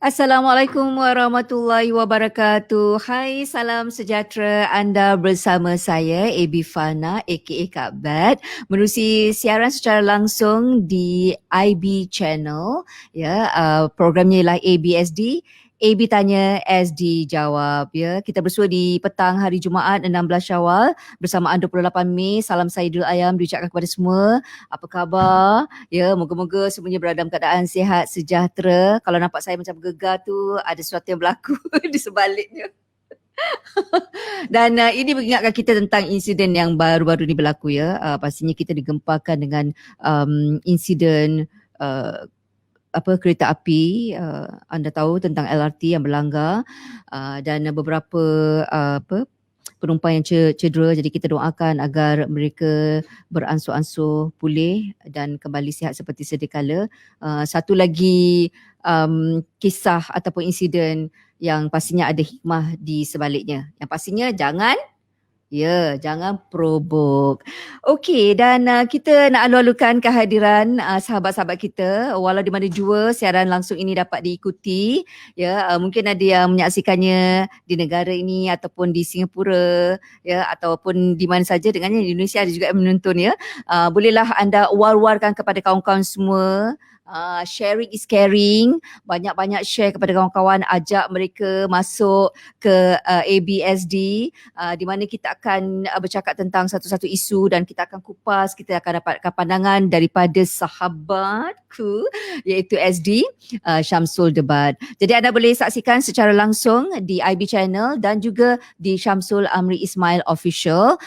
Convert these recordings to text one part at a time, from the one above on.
Assalamualaikum warahmatullahi wabarakatuh. Hai, salam sejahtera. Anda bersama saya, AB Fana aka Kak Bat, menerusi siaran secara langsung di IB Channel. Ya, programnya ialah ABSD. AB tanya, SD jawab. Ya, kita bersua di petang hari Jumaat 16 Syawal bersamaan 28 Mei. Salam Saidul Ayam diucapkan kepada semua. Apa khabar? Ya, moga-moga semuanya berada dalam keadaan sihat, sejahtera. Kalau nampak saya macam gegar tu, ada sesuatu yang berlaku di sebaliknya. Dan ini mengingatkan kita tentang insiden yang baru-baru ni berlaku ya. Pastinya kita digempakan dengan insiden kereta api. Anda tahu tentang LRT yang berlanggar dan beberapa penumpang yang cedera. Jadi kita doakan agar mereka beransur-ansur pulih dan kembali sihat seperti sedia kala. Satu lagi kisah ataupun insiden yang pastinya ada hikmah di sebaliknya. Yang pastinya jangan provoke. Okey, dan kita nak alu-alukan kehadiran sahabat-sahabat kita walau di mana jua siaran langsung ini dapat diikuti. Ya, mungkin ada yang menyaksikannya di negara ini ataupun di Singapura ya, ataupun di mana saja dengannya di Indonesia ada juga yang menonton ya. Bolehlah anda war-warkan kepada kawan-kawan semua. Sharing is caring. Banyak-banyak share kepada kawan-kawan, ajak mereka masuk ke ABSD di mana kita akan bercakap tentang satu-satu isu dan kita akan kupas, kita akan dapatkan pandangan daripada sahabatku iaitu SD Syamsul Debat. Jadi anda boleh saksikan secara langsung di IB Channel dan juga di Syamsul Amri Ismail Official.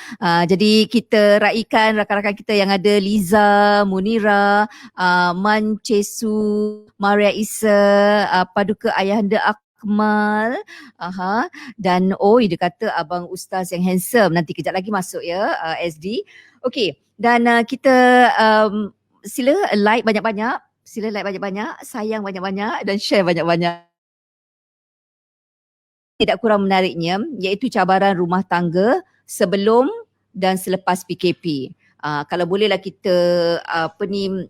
Jadi kita raikan rakan-rakan kita yang ada Liza, Munira, Mancesu, Maria Isa, Paduka Ayahanda Akmal, dan dia kata abang ustaz yang handsome, nanti kejap lagi masuk ya SD. Okey, dan kita sila like banyak-banyak, sayang banyak-banyak dan share banyak-banyak. Tidak kurang menariknya iaitu cabaran rumah tangga sebelum dan selepas PKP. Kalau bolehlah kita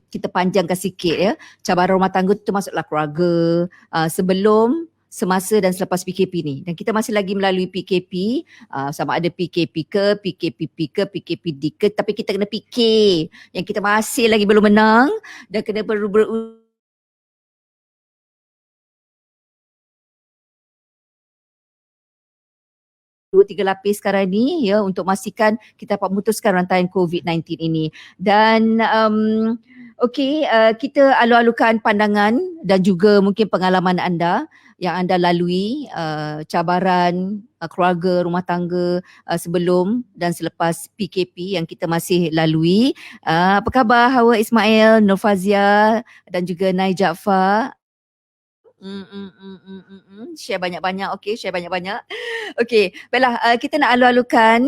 kita panjangkan sikit ya. Cabaran rumah tangga tu masuklah keluarga sebelum, semasa dan selepas PKP ni. Dan kita masih lagi melalui PKP, sama ada PKP ke, PKPP ke, PKPD ke, tapi kita kena fikir yang kita masih lagi belum menang dan kena berusaha 2-3 lapis sekarang ni ya untuk memastikan kita dapat memutuskan rantaian COVID-19 ini. Dan kita alu-alukan pandangan dan juga mungkin pengalaman anda yang anda lalui, cabaran keluarga, rumah tangga sebelum dan selepas PKP yang kita masih lalui. Apa khabar Hawa Ismail, Nur Fazia dan juga Nai Jaafar? Share banyak-banyak. Okey, share banyak-banyak. Okey, baiklah, kita nak alu-alukan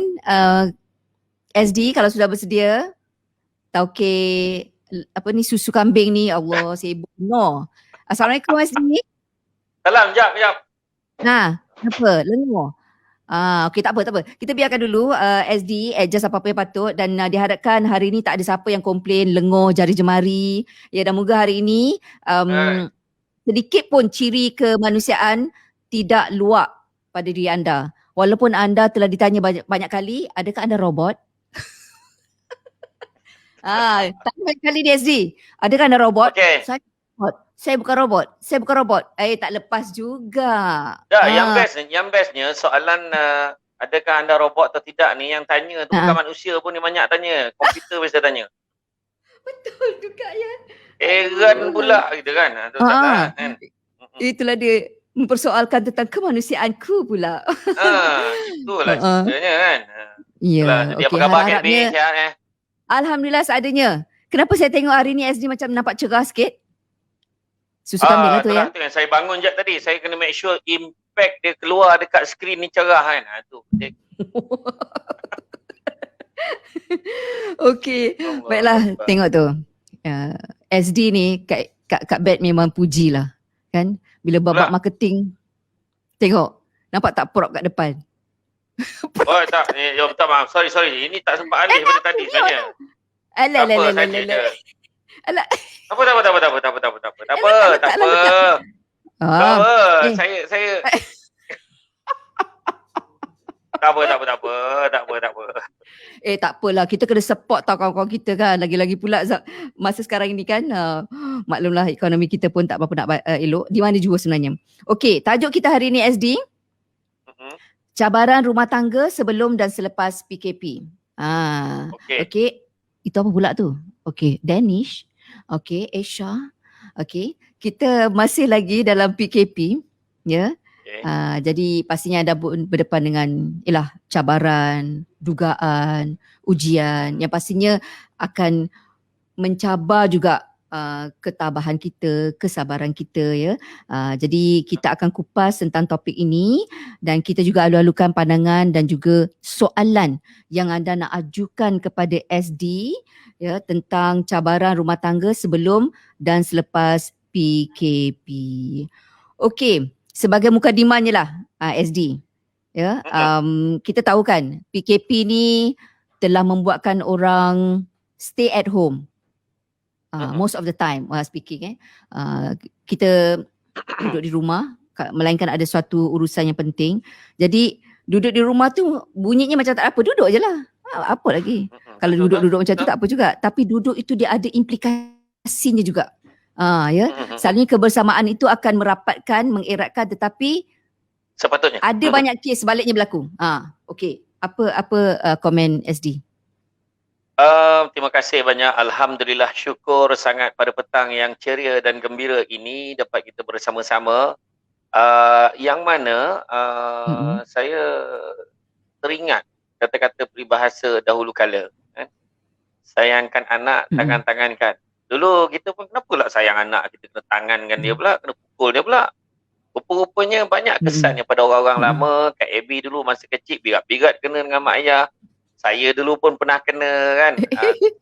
SD kalau sudah bersedia. Tauke susu kambing ni, Allah sibuk. No. Assalamualaikum SD. Salam, jap. Kenapa? Lengur. Okey, tak apa. Kita biarkan dulu SD adjust apa-apa yang patut dan diharapkan hari ini tak ada siapa yang komplain lengur jari jemari. Ya, dan moga hari ini sedikit pun ciri kemanusiaan tidak luak pada diri anda. Walaupun anda telah ditanya banyak kali, adakah anda robot? Tanya banyak kali di SD, adakah anda robot? Okay. Saya bukan robot. Tak lepas juga. Yang bestnya soalan adakah anda robot atau tidak ni yang tanya tu bukan manusia pun dia banyak tanya. Komputer biasa tanya. Betul juga ya. Heran pula gitu kan. Itulah dia mempersoalkan tentang kemanusiaanku pula. Itulah ceritanya kan. Ya, okey, apa khabar Kat B? Sihat Alhamdulillah seadanya. Kenapa saya tengok hari ni SD macam nampak cerah sikit? Susu kambing lah tu ya. Saya bangun jap tadi, saya kena make sure impact dia keluar dekat skrin ni cerah kan. Tu. Okey, baiklah, tengok tu. SD ni Kak Bet memang pujilah kan, bila babak marketing tengok nampak tak prop kat depan. Tak, minta maaf, sorry, ini tak sempat alih pada tadi sebenarnya. Alah. Tak apa. Tak Ah, apa, eh, saya tak apa, tak apa, tak apa, tak apa, tak apa. tak apalah, kita kena support tau kawan-kawan kita kan. Lagi-lagi pula masa sekarang ini kan, maklumlah ekonomi kita pun tak apa-apa nak elok. Di mana jua sebenarnya. Okey, tajuk kita hari ini SD, Mhm. cabaran rumah tangga sebelum dan selepas PKP. Okey. Okey. Itu apa pula tu? Okey, Danish. Okey, Asia. Okey, kita masih lagi dalam PKP, ya. Okey. Jadi pastinya anda berdepan dengan cabaran, dugaan, ujian yang pastinya akan mencabar juga ketabahan kita, kesabaran kita, ya. Jadi kita akan kupas tentang topik ini dan kita juga alu-alukan pandangan dan juga soalan yang anda nak ajukan kepada SD, ya, tentang cabaran rumah tangga sebelum dan selepas PKP. Okey, sebagai mukadimahnya lah, SD, ya. Kita tahu kan PKP ni telah membuatkan orang stay at home. Most of the time speaking, kita duduk di rumah, melainkan ada suatu urusan yang penting. Jadi duduk di rumah tu bunyinya macam tak apa, duduk je lah. Apa lagi? Kalau duduk-duduk macam tu tak apa juga. Tapi duduk itu dia ada implikasinya juga. Ya, selalunya kebersamaan itu akan merapatkan, mengeratkan, tetapi Sepatutnya. ada banyak kes sebaliknya berlaku. Okey. Apa komen SD? Terima kasih banyak. Alhamdulillah, syukur sangat pada petang yang ceria dan gembira ini dapat kita bersama-sama. Yang mana saya teringat kata-kata peribahasa dahulu kala. Sayangkan anak, tangan-tangankan. Dulu kita pun kenapa pula sayang anak, kita kena tangankan dia pula, kena pukul dia pula. Rupa-rupanya banyak kesannya pada orang-orang lama. Kak Abby dulu masa kecil birat-birat kena dengan mak ayah. Saya dulu pun pernah kena kan.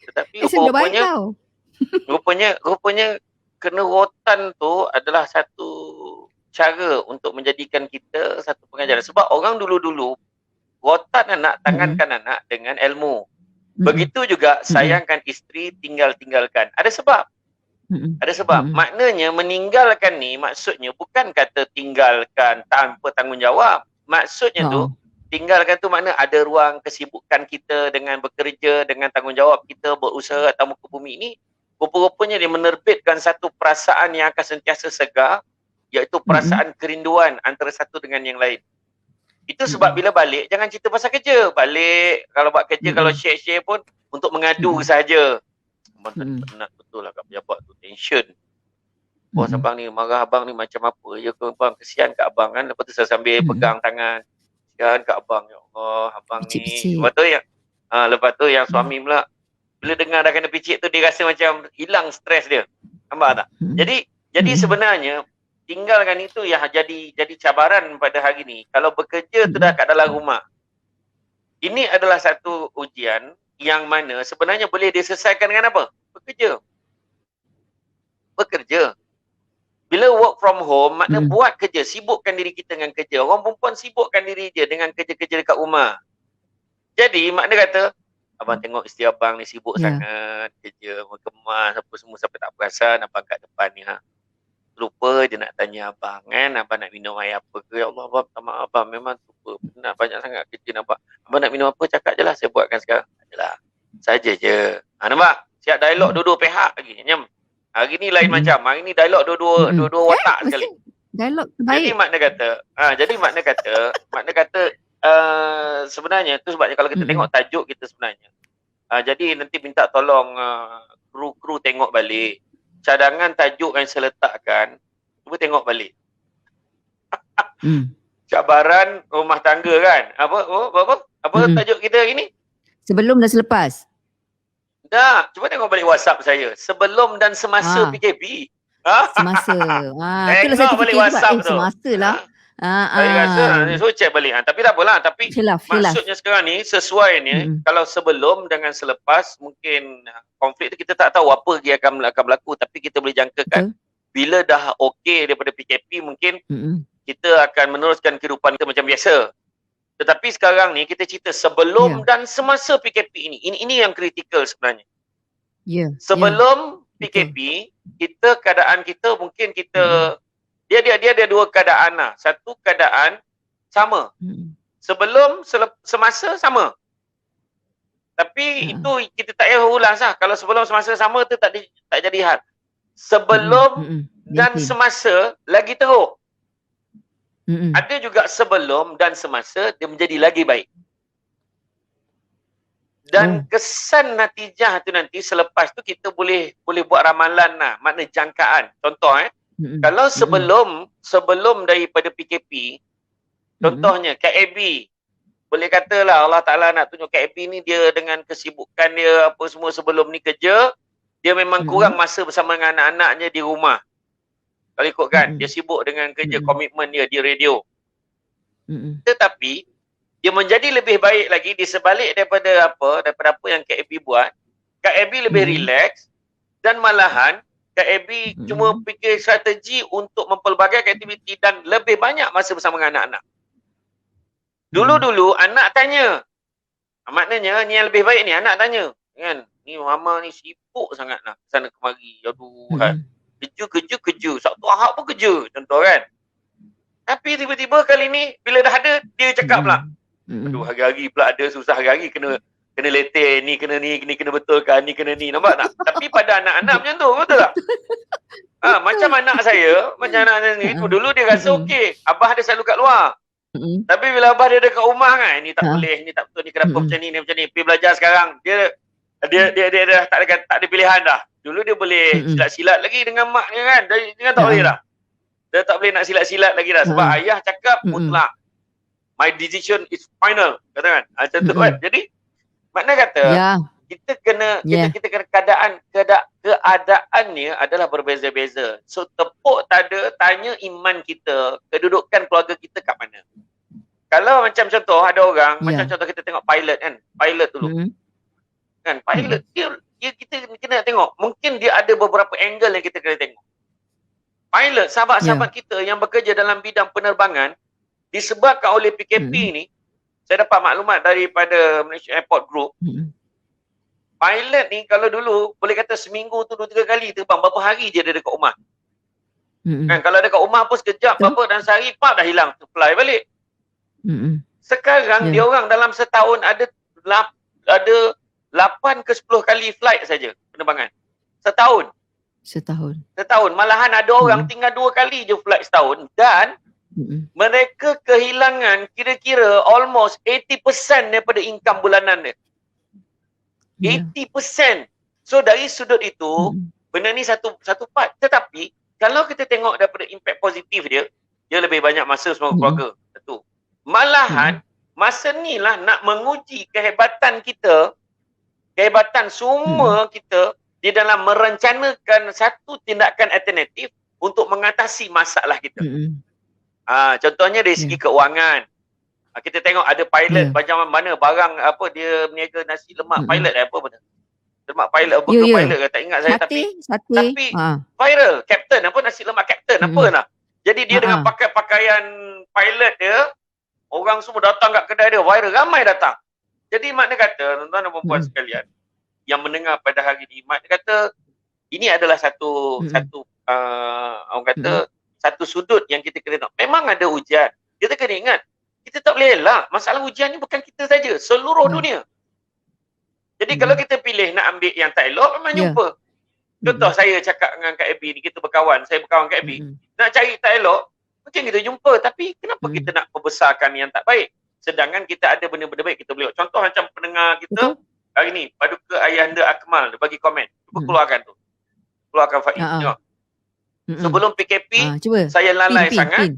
Tetapi rupanya kena rotan tu adalah satu cara untuk menjadikan kita satu pengajaran. Sebab orang dulu-dulu rotan anak, tangankan anak dengan ilmu. Begitu juga sayangkan isteri, tinggalkan. Ada sebab. Ada sebab. Maknanya meninggalkan ni maksudnya bukan kata tinggalkan tanpa tanggungjawab. Maksudnya tu tinggalkan tu makna ada ruang kesibukan kita dengan bekerja, dengan tanggungjawab kita berusaha atas muka bumi ini. Rupa-rupanya dia menerbitkan satu perasaan yang akan sentiasa segar, iaitu perasaan kerinduan antara satu dengan yang lain. Itu sebab bila balik, jangan cerita pasal kerja. Balik, kalau buat kerja, kalau share-share pun untuk mengadu saja. Penat betul lah kat pejabat tu, tension. Bos abang ni marah, abang ni macam apa ya ke abang, kesian kat abang kan. Lepas tu saya sambil pegang tangan. Kesian kat abang, ya Allah, abang ni. Lepas tu yang suami pula, bila dengar dah kena picit tu, dia rasa macam hilang stres dia. Nampak tak? Jadi sebenarnya, tinggalkan itu yang jadi cabaran pada hari ni. Kalau bekerja tu dah kat dalam rumah. Ini adalah satu ujian yang mana sebenarnya boleh diselesaikan dengan apa? Bekerja. Bila work from home, makna buat kerja, sibukkan diri kita dengan kerja. Orang perempuan sibukkan diri dia dengan kerja-kerja dekat rumah. Jadi makna kata, abang tengok isteri abang ni sibuk sangat kerja, kemas apa semua sampai tak perasan abang kat depan ni. Lupa dia nak tanya abang kan, abang nak minum air apa ke? Ya Allah, abang minta maaf abang, memang lupa, penat banyak sangat kerja nampak. Abang nak minum apa, cakap je lah, saya buatkan sekarang. Adalah, saja je. Nampak? Siap dialog dua-dua pihak lagi. Nyam. Hari ni lain macam, hari ni dialog dua-dua watak sekali. Dialog terbaik. Jadi makna kata sebenarnya tu sebabnya kalau kita tengok tajuk kita sebenarnya. Jadi nanti minta tolong kru tengok balik. Cadangan tajuk yang saya letakkan, cuba tengok balik. Cabaran rumah tangga kan? Apa tajuk kita hari ni? Sebelum dan selepas. Dah, cuba tengok balik WhatsApp saya. Sebelum dan semasa PKP. Semasa. Itulah saya balik fikir WhatsApp juga. tu. Semasa lah. Saya rasa, so check balik. Tapi tak apalah. Tapi maksudnya sekarang ni, sesuai ni, kalau sebelum dengan selepas, mungkin konflik tu kita tak tahu apa dia akan berlaku. Tapi kita boleh jangkakan. Bila dah okey daripada PKP, mungkin kita akan meneruskan kehidupan kita macam biasa. Tetapi sekarang ni kita cerita sebelum dan semasa PKP ini. Ini yang kritikal sebenarnya. Sebelum PKP, keadaan kita mungkin kita Dia ada dua keadaan lah. Satu keadaan sama. Sebelum, semasa sama. Tapi itu kita tak payah ulas lah. Kalau sebelum semasa sama tu tak jadi hal. Sebelum dan semasa lagi teruk. Ada juga sebelum dan semasa dia menjadi lagi baik. Dan kesan natijah tu nanti selepas tu kita boleh buat ramalan lah. Makna jangkaan. Contoh kalau sebelum daripada PKP, contohnya KAB, boleh katalah Allah Ta'ala nak tunjuk KAB ni dia dengan kesibukan dia apa semua sebelum ni kerja, dia memang kurang masa bersama dengan anak-anaknya di rumah. Kalau ikutkan, dia sibuk dengan kerja, komitmen dia di radio. Tetapi, dia menjadi lebih baik lagi di sebalik daripada apa yang KAB buat. KAB lebih relax dan malahan KAB cuma fikir strategi untuk mempelbagai aktiviti dan lebih banyak masa bersama dengan anak-anak. Dulu-dulu anak tanya. Maknanya ni yang lebih baik ni anak tanya. Kan? Ni mama ni sibuk sangat nak sana kemari. Aduh kan. Kerja. Sabtu Ahad pun kerja. Contoh kan. Tapi tiba-tiba kali ni bila dah ada dia cakap pula. Aduh hari-hari pula ada susah hari-hari kena letter ni kena betulkan ni kena ni. Nampak tak? Tapi pada anak-anak macam tu betul tak? Macam anak saya ni dulu dia rasa okey. Abah dia selalu kat luar. Tapi bila abah dia ada kat rumah kan, ni tak boleh, ni tak betul, ni kenapa macam ni macam ni. Pergi belajar sekarang. Dia dah tak ada pilihan dah. Dulu dia boleh silat-silat lagi dengan mak dia kan. Dia tak boleh dah. Dia tak boleh nak silat-silat lagi dah sebab ayah cakap mutlak. My decision is final, kata kan. Macam tu kan. Jadi makna kata kita kena keadaannya adalah berbeza-beza. So tepuk tak ada, tanya iman kita, kedudukan keluarga kita kat mana. Kalau macam contoh ada orang, macam contoh kita tengok pilot kan, pilot dulu. Kan pilot dia kita kena tengok, mungkin dia ada beberapa angle yang kita kena tengok. Pilot, sahabat-sahabat kita yang bekerja dalam bidang penerbangan disebabkan oleh PKP ni, saya dapat maklumat daripada Malaysia Airport Group. Pilot ni kalau dulu boleh kata seminggu tu 2-3 kali terbang, berapa hari je dia dekat rumah. Kan kalau dekat rumah pun sekejap berapa dan sehari pap dah hilang tu fly balik. Sekarang dia orang dalam setahun ada 8 ke 10 kali flight saja penerbangan. Setahun. Malahan ada orang tinggal 2 kali je flight setahun dan mereka kehilangan kira-kira almost 80% daripada income bulanan dia. 80%. So dari sudut itu, benda ni satu part. Tetapi kalau kita tengok daripada impact positif dia lebih banyak masa semua keluarga. Satu. Malahan masa ni lah nak menguji kehebatan kita, kehebatan semua kita di dalam merencanakan satu tindakan alternatif untuk mengatasi masalah kita. Contohnya dari segi keuangan. Kita tengok ada pilot macam mana barang apa dia berniaga nasi lemak pilot apa benda. Lemak pilot burger pilot ke tak ingat saya tapi viral captain apa nasi lemak captain apa lah. Jadi dia dengan pakaian pilot dia orang semua datang kat kedai dia viral ramai datang. Jadi makna kata tuan-tuan dan puan-puan sekalian yang mendengar pada hari ini makna kata ini adalah satu orang kata satu sudut yang kita kena tengok. Memang ada ujian. Kita kena ingat kita tak boleh elak. Masalah ujian ni bukan kita saja, seluruh dunia. Jadi kalau kita pilih nak ambil yang tak elok, memang jumpa. Contoh saya cakap dengan Kak Abby ni, kita berkawan, saya berkawan Kak Abby. Nak cari tak elok, mungkin kita jumpa. Tapi kenapa kita nak membesarkan yang tak baik? Sedangkan kita ada benda-benda baik kita boleh. Contoh macam pendengar kita, hari ni, Paduka Ayahanda Akmal, dia bagi komen. Cuba keluarkan tu. Keluarkan Faiz. Tengok. Sebelum PKP, saya lalai sangat.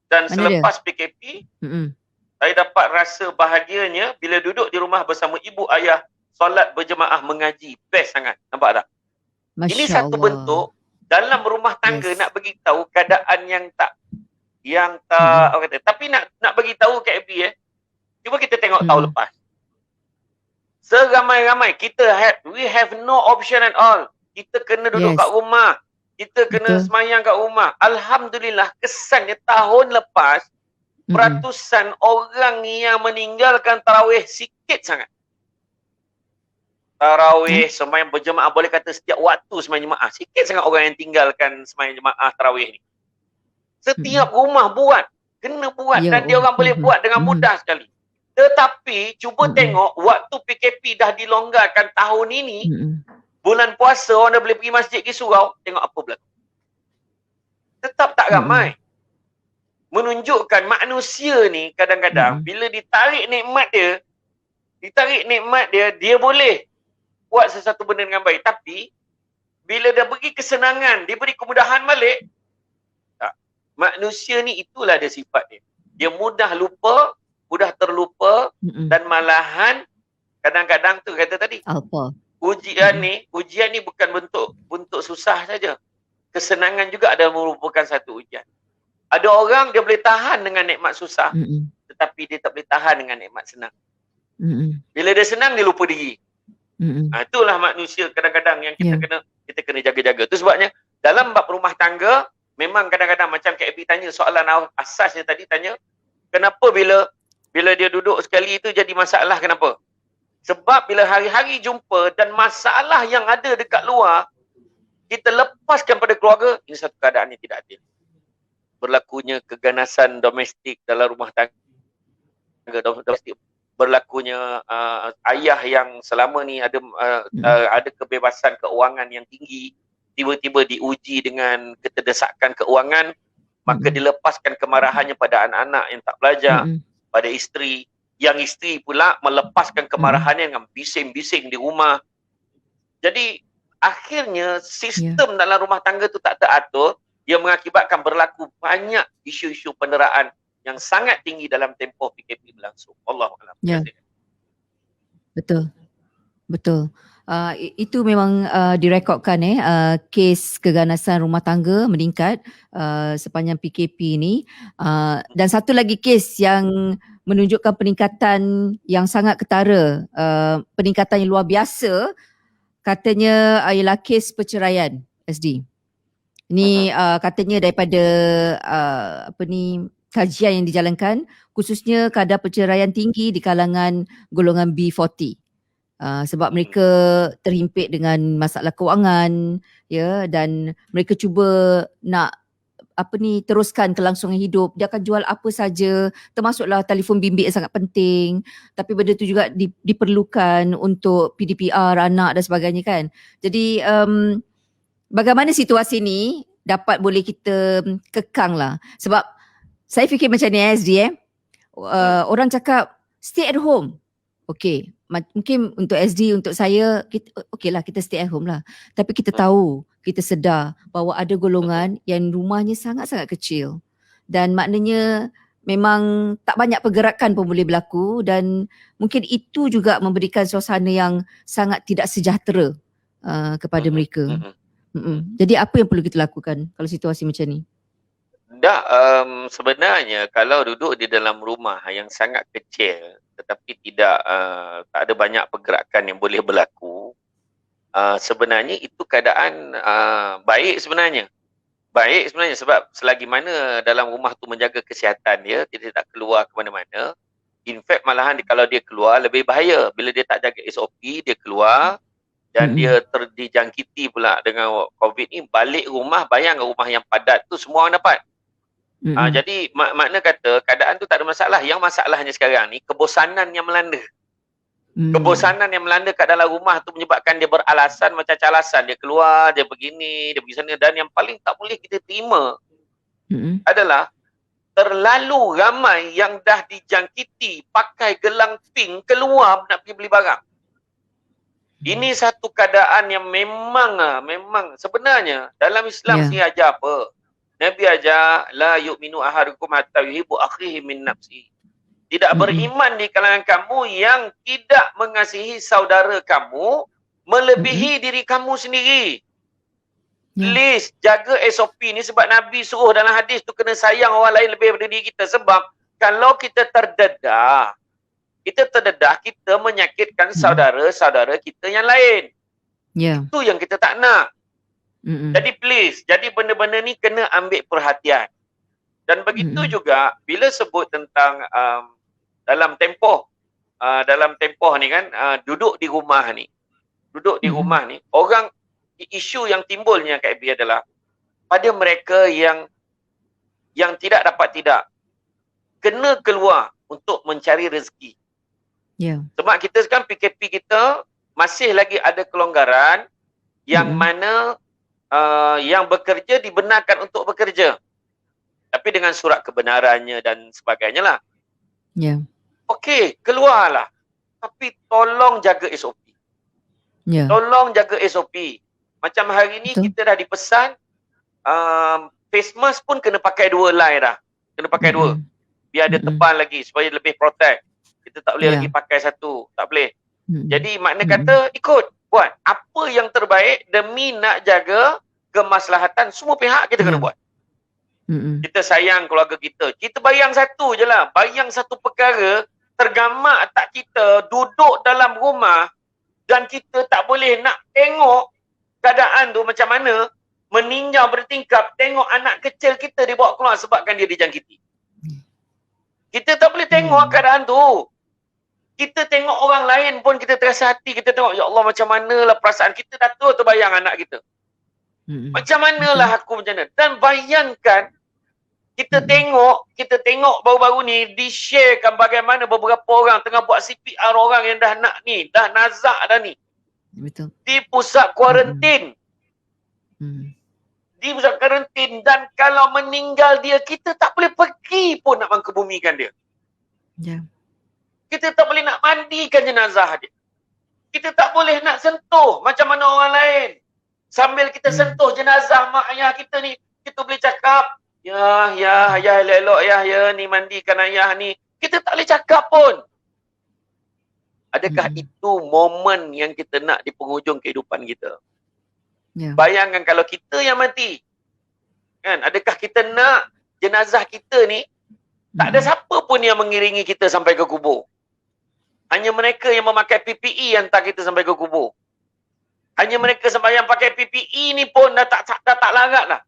Dan selepas PKP, saya dapat rasa bahagianya bila duduk di rumah bersama ibu ayah, solat berjemaah mengaji. Best sangat. Nampak tak? Masya Ini satu Allah. Bentuk dalam rumah tangga nak bagi tahu keadaan yang tak orang kata. Tapi nak bagi tahu Kak Abby cuba kita tengok tahun lepas. Seramai-ramai we have no option at all. Kita kena duduk kat rumah. Kita kena semayang kat rumah. Alhamdulillah kesannya tahun lepas peratusan orang yang meninggalkan tarawih sikit sangat. Tarawih, semayang berjemaah, boleh kata setiap waktu semayang jemaah. Sikit sangat orang yang tinggalkan semayang jemaah tarawih ni. Setiap rumah buat, kena buat, Ya dan dia orang boleh buat dengan Allah. mudah sekali. Tetapi cuba tengok waktu PKP dah dilonggarkan tahun ini, bulan puasa orang dah boleh pergi masjid, pergi surau, tengok apa berlaku. Tetap tak ramai. Menunjukkan manusia ni kadang-kadang bila ditarik nikmat dia, dia boleh buat sesuatu benda dengan baik. Tapi bila dah beri kesenangan, dia beri kemudahan balik, tak. Manusia ni itulah dia sifat dia. Dia mudah lupa, mudah terlupa, dan malahan kadang-kadang tu kata tadi, ujian ni bukan bentuk susah saja. Kesenangan juga ada merupakan satu ujian. Ada orang dia boleh tahan dengan nikmat susah, tetapi dia tak boleh tahan dengan nikmat senang. Bila dia senang, dia lupa diri. Itulah manusia kadang-kadang yang kita kena jaga-jaga. Itu sebabnya dalam bab rumah tangga, memang kadang-kadang macam Kak Abby tanya, soalan asasnya tadi tanya, kenapa bila dia duduk sekali itu jadi masalah, kenapa? Sebab bila hari-hari jumpa dan masalah yang ada dekat luar, kita lepaskan pada keluarga, ini satu keadaan yang tidak adil. Berlakunya keganasan domestik dalam rumah tangga domestik, berlakunya ayah yang selama ni ada kebebasan keuangan yang tinggi, tiba-tiba diuji dengan keterdesakan keuangan, maka dilepaskan kemarahannya pada anak-anak yang tak belajar, pada isteri, yang isteri pula melepaskan kemarahannya dengan bising-bising di rumah. Jadi akhirnya sistem dalam rumah tangga tu tak teratur, dia mengakibatkan berlaku banyak isu-isu penderaan yang sangat tinggi dalam tempoh PKP berlangsung. Allahuakbar. Ya. Betul. Itu memang direkodkan kes keganasan rumah tangga meningkat sepanjang PKP ni. Dan satu lagi kes yang menunjukkan peningkatan yang sangat ketara, peningkatan yang luar biasa, katanya ialah kes perceraian, SD. Ni katanya daripada kajian yang dijalankan, khususnya kadar perceraian tinggi di kalangan golongan B40. Sebab mereka terhimpit dengan masalah kewangan, ya, dan mereka cuba nak teruskan kelangsungan hidup. Dia akan jual apa saja, termasuklah telefon bimbit yang sangat penting, tapi benda tu juga diperlukan untuk PDPR anak dan sebagainya kan. Jadi bagaimana situasi ni dapat boleh kita kekang lah. Sebab saya fikir macam ni SD orang cakap stay at home. Okey, mungkin untuk SD, untuk saya, kita stay at home lah. Tapi kita tahu, kita sedar bahawa ada golongan yang rumahnya sangat-sangat kecil. Dan maknanya memang tak banyak pergerakan pun boleh berlaku, dan mungkin itu juga memberikan suasana yang sangat tidak sejahtera kepada mereka. Jadi apa yang perlu kita lakukan kalau situasi macam ni? Sebenarnya kalau duduk di dalam rumah yang sangat kecil tetapi tak ada banyak pergerakan yang boleh berlaku, sebenarnya itu keadaan baik sebenarnya. Baik sebenarnya, sebab selagi mana dalam rumah tu menjaga kesihatan dia, dia tak keluar ke mana-mana. In fact malahan kalau dia keluar lebih bahaya. Bila dia tak jaga SOP, dia keluar dan dia dijangkiti pula dengan COVID ni, balik rumah, bayang rumah yang padat tu semua orang dapat. Jadi makna kata keadaan tu tak ada masalah. Yang masalahnya sekarang ni kebosanan yang melanda. Kebosanan yang melanda kat dalam rumah tu menyebabkan dia beralasan macam-macam alasan. Dia keluar, dia begini, dia pergi sana. Dan yang paling tak boleh kita terima adalah terlalu ramai yang dah dijangkiti pakai gelang pink keluar nak pergi beli barang. Ini satu keadaan yang memang sebenarnya dalam Islam sini ajar apa? Nabi ajar la yu'minu ahadukum hatta yuhibbu akhihi min nafsi. Tidak beriman di kalangan kamu yang tidak mengasihi saudara kamu melebihi diri kamu sendiri. Please jaga SOP ni, sebab Nabi suruh dalam hadis tu kena sayang orang lain lebih daripada diri kita. Sebab kalau kita terdedah, kita menyakitkan saudara-saudara kita yang lain. Itu yang kita tak nak. Jadi please, jadi benda-benda ni kena ambil perhatian. Dan begitu juga bila sebut tentang dalam tempoh ni kan, duduk di rumah ni. Orang, isu yang timbulnya Kak Abby adalah pada mereka yang yang tidak dapat tidak. Kena keluar untuk mencari rezeki. Ya. Sebab kita sekarang PKP kita masih lagi ada kelonggaran yang mana yang bekerja dibenarkan untuk bekerja. Tapi dengan surat kebenarannya dan sebagainya lah. Ya. Okey, keluarlah. Tapi tolong jaga SOP. Ya. Tolong jaga SOP. Macam hari ni Betul. kita dah dipesan face mask pun kena pakai 2 line dah. Kena pakai 2. Biar ada tebal lagi supaya lebih protect. Kita tak boleh lagi pakai satu. Tak boleh. Jadi makna kata ikut. Buat. Apa yang terbaik demi nak jaga kemaslahatan semua pihak kita kena buat. Kita sayang keluarga kita. Kita bayang satu je lah. Bayang satu perkara. Tergamak tak kita duduk dalam rumah dan kita tak boleh nak tengok keadaan tu macam mana. Meninjau bertingkap. Tengok anak kecil kita dibawa keluar sebabkan dia dijangkiti. Kita tak boleh tengok keadaan tu. Kita tengok orang lain pun kita terasa hati. Kita tengok, ya Allah macam manalah perasaan kita dah tu terbayang anak kita. Macam manalah aku macam mana. Dan bayangkan, kita tengok baru-baru ni di-sharekan bagaimana beberapa orang tengah buat CPR orang yang dah nak ni, dah nazak dah ni. Betul. Di pusat kuarantin. Di pusat kuarantin dan kalau meninggal dia, kita tak boleh pergi pun nak mengkebumikan dia. Ya. Kita tak boleh nak mandikan jenazah dia. Kita tak boleh nak sentuh macam mana orang lain. Sambil kita sentuh jenazah mak ayah kita ni, kita boleh cakap, ya, ayah elok-elok ya, ni mandikan ayah ni. Kita tak boleh cakap pun. Adakah itu momen yang kita nak di penghujung kehidupan kita? Ya. Bayangkan kalau kita yang mati. Kan? Adakah kita nak jenazah kita ni tak ada siapa pun yang mengiringi kita sampai ke kubur. Hanya mereka yang memakai PPE yang hantar kita sampai ke kubur. Hanya mereka yang pakai PPE ni pun dah tak larat lah.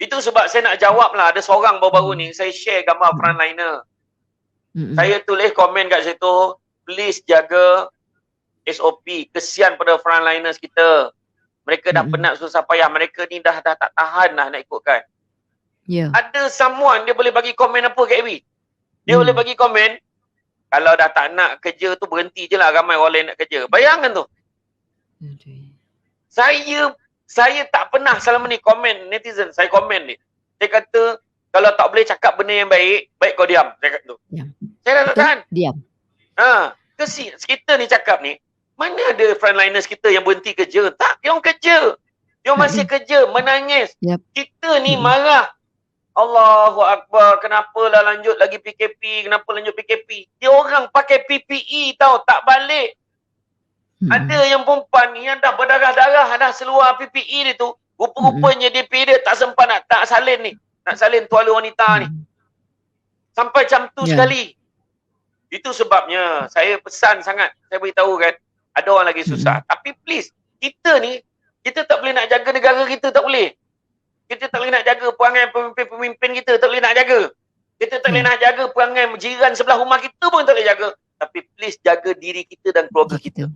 Itu sebab saya nak jawab lah. Ada seorang baru-baru ni, saya share gambar frontliner. Saya tulis komen kat situ, please jaga SOP. Kesian pada frontliners kita. Mereka dah penat susah payah. Mereka ni dah tak tahan lah nak ikutkan. Ya. Ada someone, dia boleh bagi komen apa Kak Ewi? Dia boleh bagi komen, kalau dah tak nak kerja tu berhenti je lah ramai orang lain nak kerja. Bayangkan tu. Saya tak pernah selama ni komen netizen. Saya komen ni. Saya kata, kalau tak boleh cakap benda yang baik, baik kau diam. Saya kata tu. Diam. Saya dah tak tahan. Diam. Kita ni cakap ni, mana ada frontliners kita yang berhenti kerja? Tak, dia orang kerja. Dia orang masih kerja, menangis. Kita ni marah. Allahu Akbar, kenapalah lanjut lagi PKP, kenapa lanjut PKP? Dia orang pakai PPE tau, tak balik. Ada yang perempuan ni yang dah berdarah-darah, dah seluar PPE dia tu, rupa-rupanya dia tak sempat nak salin ni. Nak salin tuala wanita ni. Sampai macam tu sekali. Itu sebabnya saya pesan sangat, saya beritahu kan, ada orang lagi susah. Tapi please, kita ni, kita tak boleh nak jaga negara kita, tak boleh. Kita tak boleh nak jaga perangai pemimpin kita, tak boleh nak jaga. Kita tak boleh nak jaga perangai jiran sebelah rumah kita pun tak boleh jaga. Tapi please jaga diri kita dan keluarga kita.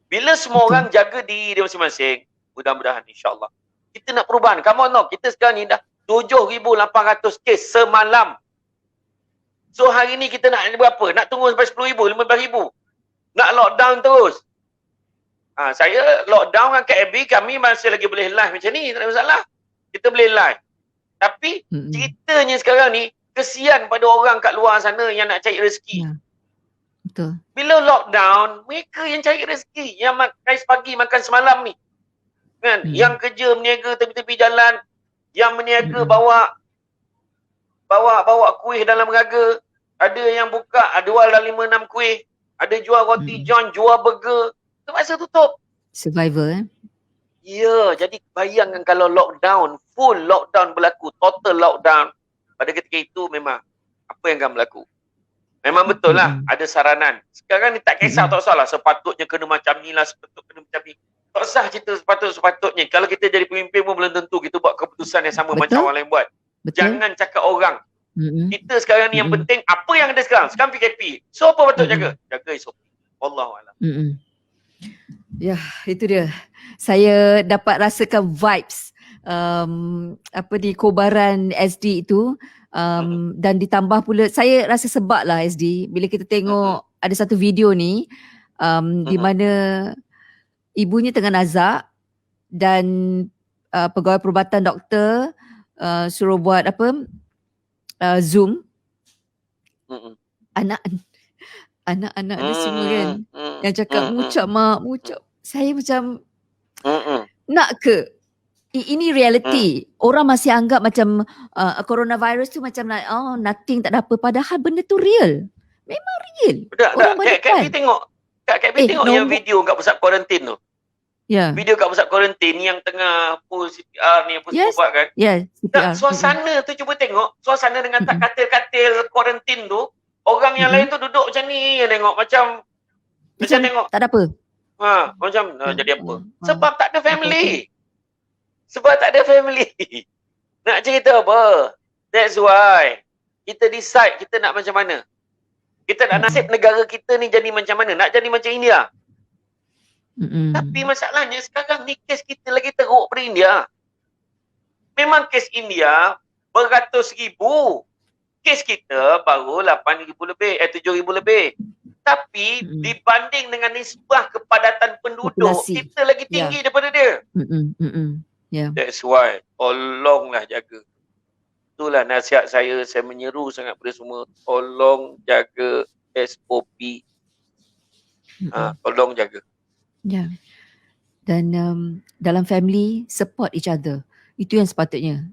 Bila semua orang jaga diri dia masing-masing, mudah-mudahan insyaAllah kita nak perubahan. Come on, no. Kita sekarang ni dah 7,800 kes semalam. So hari ni kita nak berapa? Nak tunggu sampai 10,000, 15,000. Nak lockdown terus. Saya lockdown dengan KAB, kami masih lagi boleh live macam ni, tak ada masalah. Kita boleh live. Tapi ceritanya sekarang ni, kesian pada orang kat luar sana yang nak cari rezeki. Betul. Bila lockdown, mereka yang cari rezeki. Yang makan pagi, makan semalam ni. Kan? Yang kerja meniaga tepi-tepi jalan. Yang meniaga bawa kuih dalam raga. Ada yang buka, jual dalam 5-6 kuih. Ada jual roti john, jual burger. Terpaksa tutup. Survivor Ya, jadi bayangkan kalau lockdown, full lockdown berlaku, total lockdown. Pada ketika itu memang apa yang akan berlaku. Memang betul lah, ada saranan. Sekarang ni tak kisah, tak usah lah. Sepatutnya kena macam ni lah, sepatutnya kena macam ni. Tak usah cerita sepatutnya. Kalau kita jadi pemimpin pun belum tentu kita buat keputusan yang sama macam orang lain buat. Jangan cakap orang. Kita sekarang ni yang penting, apa yang ada sekarang? Sekarang PKP. So apa patut jaga? Jaga SOP. Wallahualam. Ya, itu dia. Saya dapat rasakan vibes apa di kobaran SD itu dan ditambah pula saya rasa sebab lah SD bila kita tengok ada satu video ni di mana ibunya tengah nazak dan pegawai perubatan doktor suruh buat apa Zoom anak-anak dia semua kan yang cakap mucap mak mucap. Saya macam nak ke ini reality. Orang masih anggap macam coronavirus tu macam nothing, tak ada apa, padahal benda tu real. Memang real. Orang Kak tengok yang video kat pusat kuarantin tu. Yeah. Video kat pusat kuarantin yang tengah pull CPR ni apa semua buat kan. CPR. Suasana tu cuba tengok. Suasana dengan tak katil-katil kuarantin tu. Orang yang lain tu duduk macam ni tengok macam tengok. Tak ada apa. Macam jadi apa? Sebab tak ada family. Sebab tak ada family. Nak cerita apa? That's why kita decide kita nak macam mana. Kita nak nasib negara kita ni jadi macam mana? Nak jadi macam India. Tapi masalahnya sekarang ni kes kita lagi teruk pada India. Memang kes India beratus ribu. Kes kita baru 8,000 lebih, 7,000 lebih. Tapi dibanding dengan nisbah kepadatan penduduk, populasi, kita lagi tinggi daripada dia. That's why tolonglah jaga. Itulah nasihat saya menyeru sangat pada semua. Tolong jaga SOP. Tolong jaga. Dan dalam family support each other. Itu yang sepatutnya.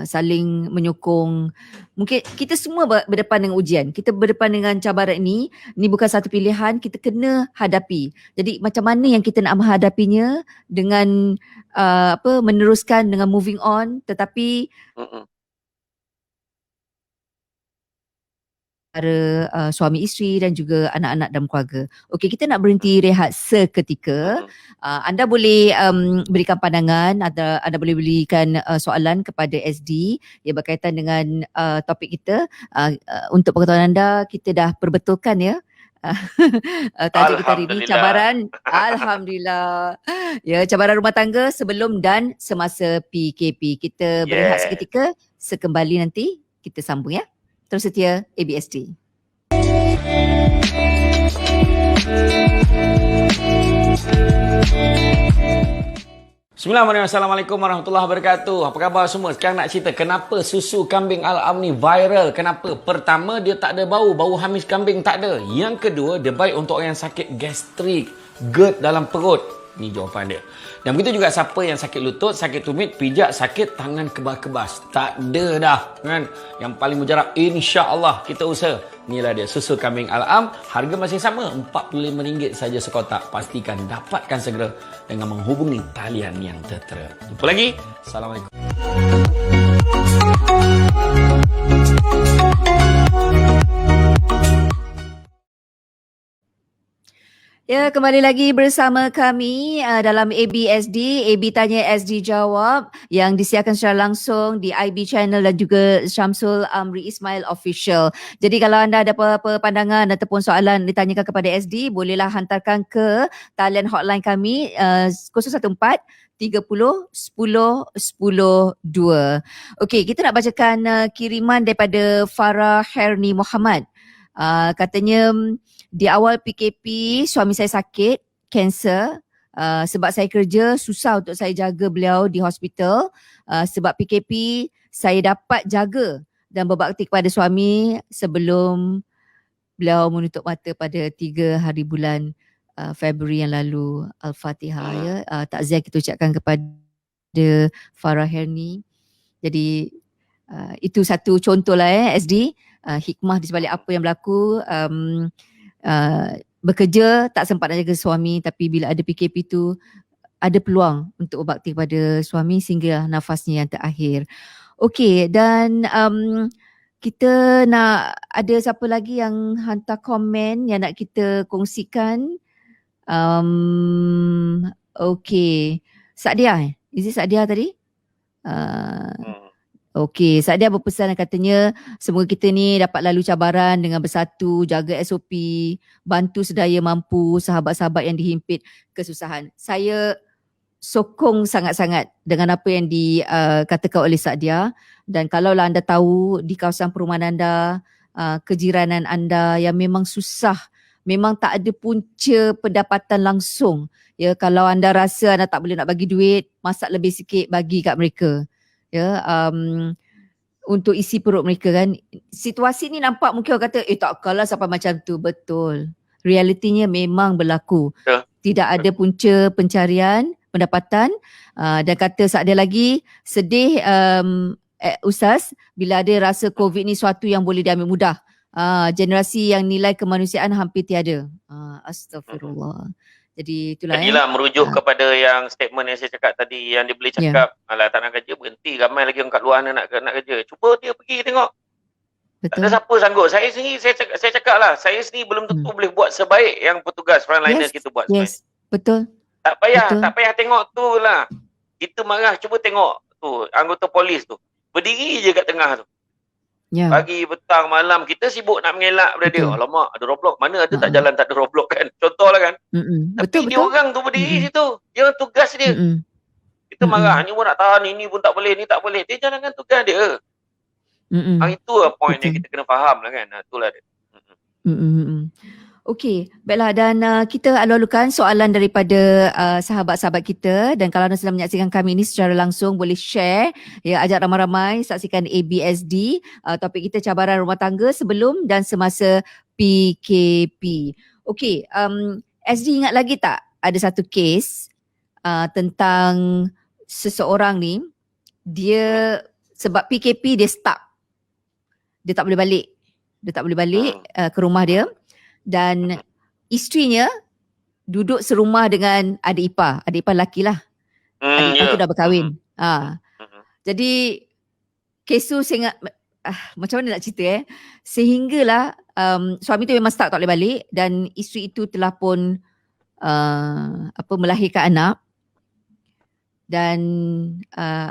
Saling menyokong. Mungkin kita semua berdepan dengan ujian. Kita berdepan dengan cabaran ini. Ini bukan satu pilihan. Kita kena hadapi. Jadi macam mana yang kita nak menghadapinya dengan meneruskan dengan moving on. Tetapi para suami isteri dan juga anak-anak dalam keluarga. Okey, kita nak berhenti rehat seketika. Anda boleh berikan pandangan, anda boleh berikan soalan kepada SD yang berkaitan dengan topik kita. Untuk pengetahuan anda, kita dah perbetulkan ya. Tajuk kita hari ini cabaran. Alhamdulillah. Ya, cabaran rumah tangga sebelum dan semasa PKP. Kita berehat seketika, sekembali nanti kita sambung ya. Terus setia ABSD. Bismillahirrahmanirrahim. Assalamualaikum warahmatullahi wabarakatuh. Apa khabar semua? Sekarang nak cerita kenapa susu kambing Al-Am ni viral. Kenapa? Pertama, dia tak ada bau. Bau hamis kambing tak ada. Yang kedua, dia baik untuk orang yang sakit gastrik, GERD dalam perut. Ni jawapan dia. Dan begitu juga siapa yang sakit lutut, sakit tumit, pijak, sakit tangan kebas-kebas. Tak ada dah kan. Yang paling mujarab, insya-Allah kita usaha. Inilah dia susu kambing Al-Am. Harga masih sama, RM45 saja sekotak. Pastikan dapatkan segera dengan menghubungi talian yang tertera. Jumpa lagi. Assalamualaikum. Ya, kembali lagi bersama kami dalam ABSD, AB Tanya SD Jawab yang disiarkan secara langsung di IB Channel dan juga Syamsul Amri Ismail Official. Jadi kalau anda ada apa-apa pandangan ataupun soalan ditanyakan kepada SD, bolehlah hantarkan ke talian hotline kami 014 30 10 10 2. Okey, kita nak bacakan kiriman daripada Farah Herni Muhammad. Katanya di awal PKP suami saya sakit kanser, sebab saya kerja susah untuk saya jaga beliau di hospital. Sebab PKP saya dapat jaga dan berbakti kepada suami sebelum beliau menutup mata pada 3 hari bulan Februari yang lalu. Al-Fatihah ya. Takziah kita ucapkan kepada Farah Herni. Jadi itu satu contoh lah SD. Hikmah di sebalik apa yang berlaku. Bekerja tak sempat nak jaga suami, tapi bila ada PKP tu ada peluang untuk berbakti kepada suami sehingga nafasnya yang terakhir. Okey, dan kita nak ada siapa lagi yang hantar komen yang nak kita kongsikan. Okey, Sadia Is it Sadia tadi? Okey, Sadia berpesan katanya semoga kita ni dapat lalu cabaran dengan bersatu, jaga SOP, bantu sedaya mampu sahabat-sahabat yang dihimpit kesusahan. Saya sokong sangat-sangat dengan apa yang dikatakan oleh Saadia. Dan kalaulah anda tahu di kawasan perumahan anda, kejiranan anda yang memang susah, memang tak ada punca pendapatan langsung. Ya, kalau anda rasa anda tak boleh nak bagi duit, masak lebih sikit bagi kat mereka. Ya, untuk isi perut mereka kan. Situasi ni nampak mungkin orang kata, takkanlah sampai macam tu. Betul. Realitinya memang berlaku. Ya. Tidak ada punca pencarian pendapatan. Dan kata Saadia lagi, sedih Ustaz, bila ada rasa COVID ni suatu yang boleh diambil mudah. Generasi yang nilai kemanusiaan hampir tiada. Astagfirullah. Jadi itulah Jadilah merujuk kepada yang statement yang saya cakap tadi, yang dia boleh cakap, alah tak nak kerja, berhenti, ramai lagi orang kat luar nak kerja. Cuba dia pergi tengok. Betul. Tak ada siapa sanggup. Saya sendiri, saya cakap lah, saya sendiri belum tentu boleh buat sebaik yang petugas frontliners kita buat. Yes, betul. Tak payah tengok tu lah. Kita marah, cuba tengok tu, anggota polis tu. Berdiri je kat tengah tu. Ya. Pagi, petang, malam, kita sibuk nak mengelak pada dia. Alamak, ada roadblock. Mana ada tak jalan tak ada roadblock kan? Contoh lah kan. Tapi dia orang tu berdiri situ. Dia tugas dia. Kita marah, ni pun nak tahan, ini pun tak boleh, ni tak boleh. Dia jalankan tugas dia. Itu lah point yang kita kena faham lah kan. Itulah dia. Okey, baiklah, dan kita alu-alukan soalan daripada sahabat-sahabat kita, dan kalau anda sedang menyaksikan kami ini secara langsung boleh share, ya, ajak ramai-ramai saksikan ABSD, topik kita cabaran rumah tangga sebelum dan semasa PKP. Okey, SD ingat lagi tak ada satu kes tentang seseorang ni, dia sebab PKP dia stuck. Dia tak boleh balik ke rumah dia. Dan isterinya duduk serumah dengan adik ipar lelaki lah. Adik ipar tu dah berkahwin. Jadi kes tu saya ingat, macam mana nak cerita sehinggalah suami tu memang stuck tak boleh balik, dan isteri itu telah pun melahirkan anak, dan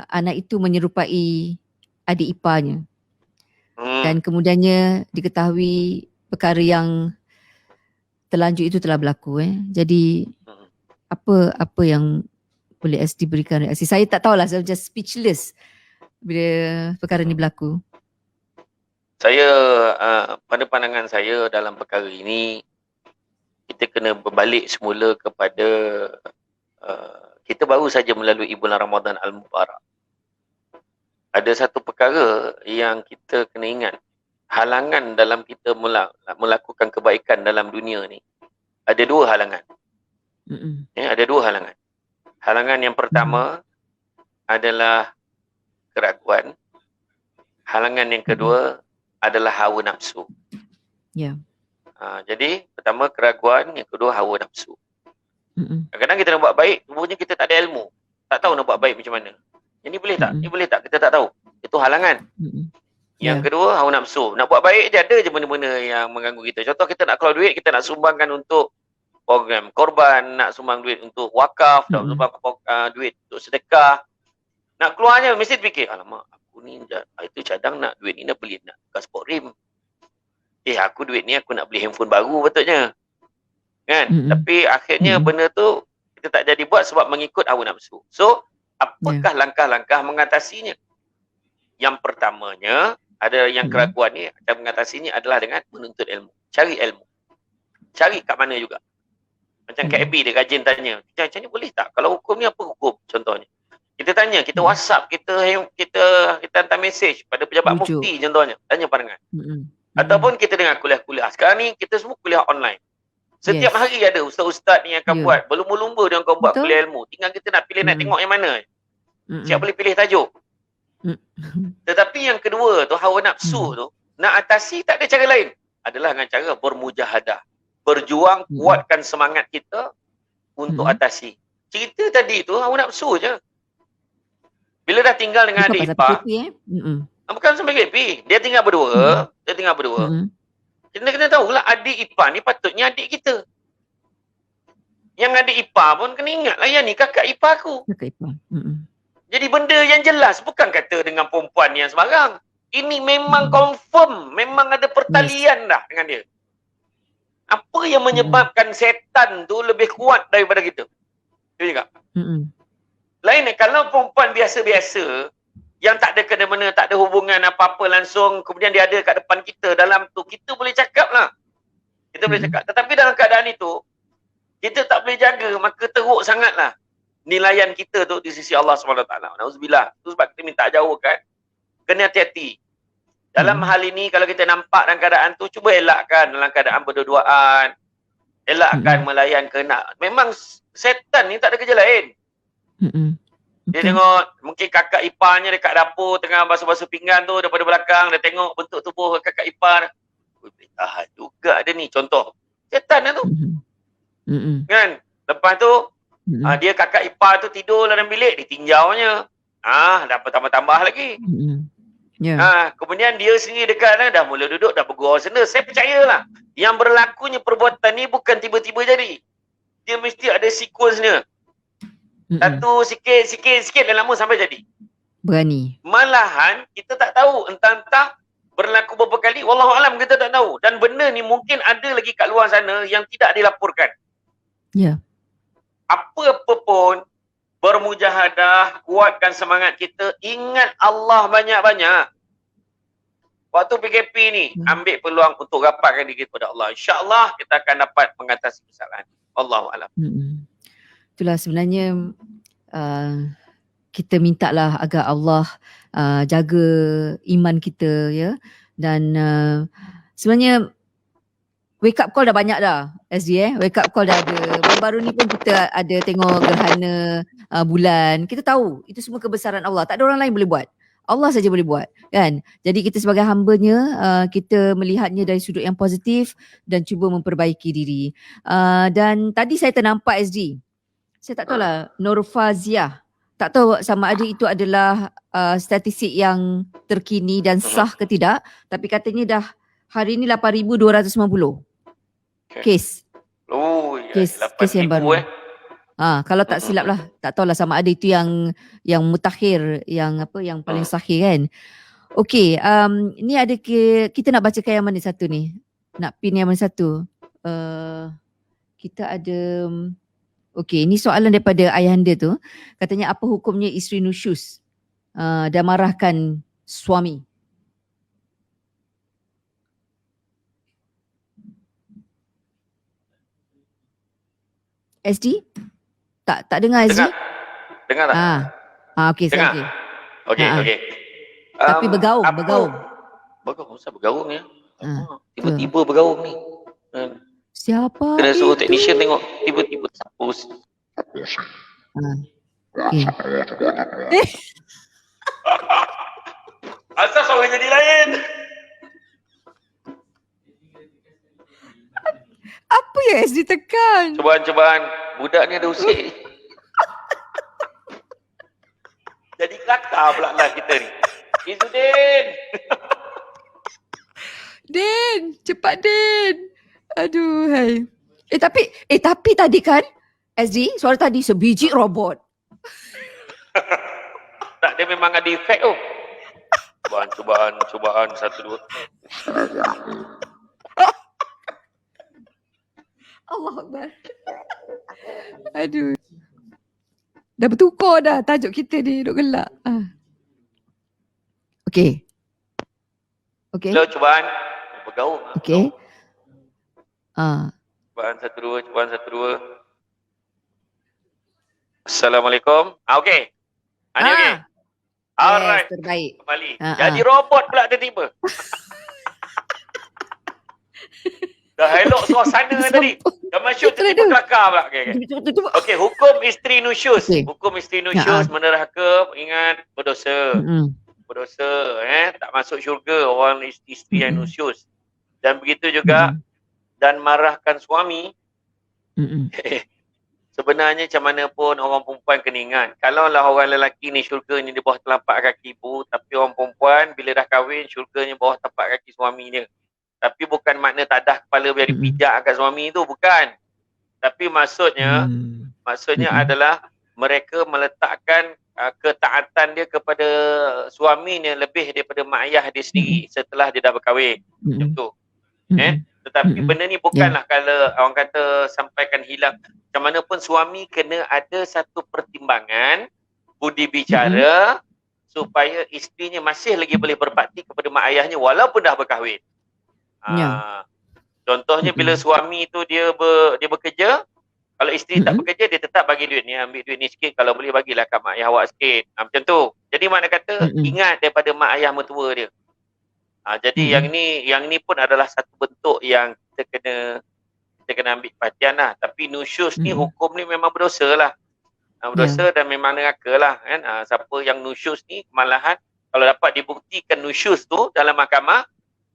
anak itu menyerupai adik iparnya. Dan kemudiannya diketahui perkara yang terlanjut itu telah berlaku. Jadi apa yang boleh SD berikan reaksi? Saya tak tahulah, saya just speechless bila perkara ni berlaku. Saya pada pandangan saya dalam perkara ini, kita kena berbalik semula kepada kita baru saja melalui bulan Ramadan Al-Mubarak. Ada satu perkara yang kita kena ingat. Halangan dalam kita melakukan kebaikan dalam dunia ni, ada dua halangan. Ada dua halangan. Halangan yang pertama adalah keraguan. Halangan yang kedua adalah hawa nafsu. Jadi pertama keraguan, yang kedua hawa nafsu. Kadang-kadang kita nak buat baik, sebenarnya kita tak ada ilmu. Tak tahu nak buat baik macam mana. Ini boleh tak? Ini boleh tak? Kita tak tahu. Itu halangan. Yang kedua, hawa nafsu. Nak buat baik je, ada je benda-benda yang mengganggu kita. Contoh, kita nak keluar duit, kita nak sumbangkan untuk program korban, nak sumbang duit untuk wakaf, nak sumbang duit untuk sedekah. Nak keluarnya, mesti fikir, alamak, aku ni itu cadang nak duit ni nak beli, nak buka sport rim. Aku duit ni aku nak beli handphone baru patutnya. Kan? Tapi akhirnya benda tu kita tak jadi buat sebab mengikut hawa nafsu. So, apakah langkah-langkah mengatasinya? Yang pertamanya, ada yang keraguan ni, dan mengatasinya adalah dengan menuntut ilmu. Cari ilmu. Cari kat mana juga. Macam KB dia rajin tanya, macam ni boleh tak? Kalau hukum ni apa hukum contohnya? Kita tanya, kita WhatsApp, kita hantar mesej pada pejabat mufti contohnya. Tanya pandangan. Ataupun kita dengar kuliah-kuliah. Sekarang ni kita semua kuliah online. Setiap hari ada ustaz-ustaz ni akan buat. Berlumba-lumba dia akan buat kuliah ilmu. Tinggal kita nak pilih, nak tengok yang mana. Siap boleh pilih tajuk. Tetapi yang kedua tu, hawa nafsu tu, nak atasi tak ada cara lain. Adalah dengan cara bermujahadah. Berjuang, kuatkan semangat kita untuk atasi. Cerita tadi tu hawa nafsu je. Bila dah tinggal dengan adik ipar, bukan sampai PKP, dia tinggal berdua, kita kena tahu lah adik ipar ni patutnya adik kita. Yang adik ipar pun kena ingat lah, yang ni kakak ipar aku. Kakak ipar. Jadi benda yang jelas, bukan kata dengan perempuan yang sembarang. Ini memang confirm, memang ada pertalian dah dengan dia. Apa yang menyebabkan setan tu lebih kuat daripada kita? Betul juga? Lain kalau perempuan biasa-biasa yang tak ada kena-mena, tak ada hubungan apa-apa langsung, kemudian dia ada kat depan kita, dalam tu kita boleh cakap lah. Kita boleh cakap. Tetapi dalam keadaan itu, kita tak boleh jaga, maka teruk sangatlah nilaian kita tu di sisi Allah SWT. Nauzubillah. Itu sebab kita minta jauh kan. Kena hati-hati. Dalam hal ini, kalau kita nampak dalam keadaan tu, cuba elakkan dalam keadaan berdua-duaan. Elakkan melayan kena. Memang setan ni tak ada kerja lain. Dia tengok mungkin kakak iparnya dekat dapur tengah basuh-basuh pinggan tu daripada belakang, dia tengok bentuk tubuh kakak ipar. Boleh tahan juga dia ni, contoh. Setan lah tu. Kan? Lepas tu dia kakak ipar tu tidur dalam bilik, ditinjaunya. Dah tambah-tambah lagi. Kemudian dia sendiri dekat dah mula duduk, dah bergurau sana. Saya percayalah yang berlakunya perbuatan ni bukan tiba-tiba jadi. Dia mesti ada sekuensnya. Satu sikit dan lama sampai jadi. Berani. Malahan kita tak tahu, entah-entah berlaku beberapa kali, wallahualam kita tak tahu. Dan benda ni mungkin ada lagi kat luar sana yang tidak dilaporkan. Ya. Apa-apa pun, bermujahadah, kuatkan semangat kita, ingat Allah banyak-banyak. Waktu PKP ni, ambil peluang untuk rapatkan diri kepada Allah. InsyaAllah kita akan dapat mengatasi kesalahan. Wallahualam. Itulah sebenarnya kita mintalah agar Allah jaga iman kita, ya. Dan sebenarnya wake up call dah banyak dah, SD. Wake up call dah ada. Baru-baru ni pun kita ada tengok gerhana bulan. Kita tahu itu semua kebesaran Allah. Tak ada orang lain boleh buat. Allah saja boleh buat, kan? Jadi kita sebagai hambanya, kita melihatnya dari sudut yang positif dan cuba memperbaiki diri. Dan tadi saya ternampak SD. Saya tak tahulah, Nurfaziah. Tak tahu sama ada itu adalah statistik yang terkini dan sah ke tidak. Tapi katanya dah hari ni 8,250 kes. Kes yang baru. Kalau tak silap lah, tak tahulah sama ada itu yang mutakhir, yang paling sahih kan. Okey, ni ada kita nak bacakan yang mana satu ni? Nak pin yang mana satu? Kita ada okey, ni soalan daripada ayahanda tu. Katanya apa hukumnya isteri nusyus dan marahkan suami? SD? Tak dengar SD? Dengar tak? Okey, okey. Okey. Tapi bergaung. Bergaung, usah bergaung ya. Tiba-tiba bergaung ni. Siapa kena suruh itu? technician tengok tiba-tiba hapus. Asal orang jadi lain. Apa yang SD tekan? Cubaan-cubaan. Budak ni ada usik. Jadi kelakar pula lah kita ni. Izudin. Din, cepat Din. Aduh, hai. Tapi tadi kan SD, suara tadi sebiji robot. Tak, dia memang ada efek tu. Cubaan, 1, 2. Allah Akbar. Aduh. Dah bertukar dah tajuk kita ni, duk gelak. Okey. Hello, cubaan. Bergaung. Okey. Cubaan 1, 2. Assalamualaikum. Okey. Ni okey. Alright. Yes, terbaik. Kembali. Jadi robot pula tiba-tiba. Dah elok suasana tadi. Dah masuk tiba-tiba kelakar pula. Okey, hukum isteri nusyus. Hukum isteri nusyus menerhaka, ingat, berdosa. Berdosa, tak masuk syurga orang isteri yang nusyus. Dan begitu juga, dan marahkan suami. Sebenarnya macam mana pun orang perempuan kena ingat. Kalaulah orang lelaki ni syurganya di bawah telapak kaki ibu, tapi orang perempuan bila dah kahwin syurganya bawah telapak kaki suami dia. Tapi bukan makna tadah kepala biar dipijak kat suami tu, bukan. Tapi maksudnya adalah mereka meletakkan ketaatan dia kepada suaminya lebih daripada mak ayah dia sendiri setelah dia dah berkahwin. Macam tu. Tetapi benda ni bukanlah kalau orang kata sampaikan hilang. Macam mana pun suami kena ada satu pertimbangan budi bicara supaya isterinya masih lagi boleh berbakti kepada mak ayahnya walaupun dah berkahwin. Ya. Contohnya bila suami tu dia bekerja, kalau isteri tak bekerja dia tetap bagi duit ni, ambil duit ni sikit, kalau boleh bagilah kat mak ayah awak sikit. Macam tu. Jadi makna kata ingat daripada mak ayah mertua dia. Jadi yang ni pun adalah satu bentuk yang kita kena ambil perhatian lah. Tapi nusyus ni hukum ni memang berdosa lah. Berdosa dan memang neraka lah kan. Siapa yang nusyus ni malahan kalau dapat dibuktikan nusyus tu dalam mahkamah,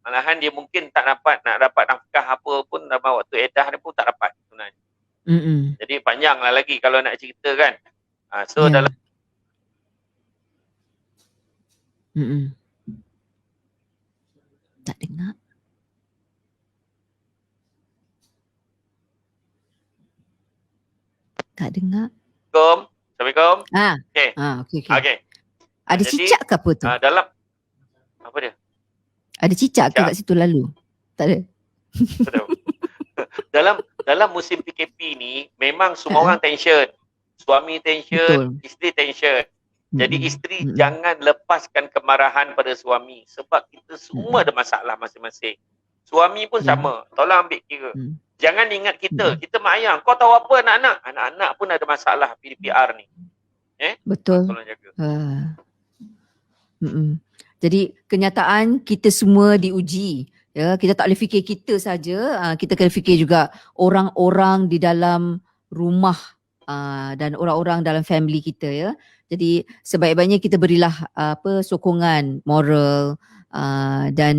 malahan dia mungkin nak dapat nafkah apa pun dalam waktu edah dia pun tak dapat sebenarnya. Jadi panjang lah lagi kalau nak cerita kan. Dalam tak dengar. Tak dengar. Assalamualaikum. Okey. Okey. Ada Jadi, cicak ke apa tu? Dalam apa dia? Ada cicak ke kat situ lalu? Tak ada. dalam musim PKP ni memang semua orang tension. Suami tension, isteri tension. Jadi isteri jangan lepaskan kemarahan pada suami sebab kita semua ada masalah masing-masing. Suami pun sama. Tolong ambil kira. Jangan ingat kita mak ayah. Kau tahu apa anak-anak? Anak-anak pun ada masalah PDPR ni. Betul. Tolong jaga. Jadi kenyataan kita semua diuji. Ya, kita tak boleh fikir kita saja. Kita kena fikir juga orang-orang di dalam rumah dan orang-orang dalam family kita ya. Jadi sebaik-baiknya kita berilah sokongan moral dan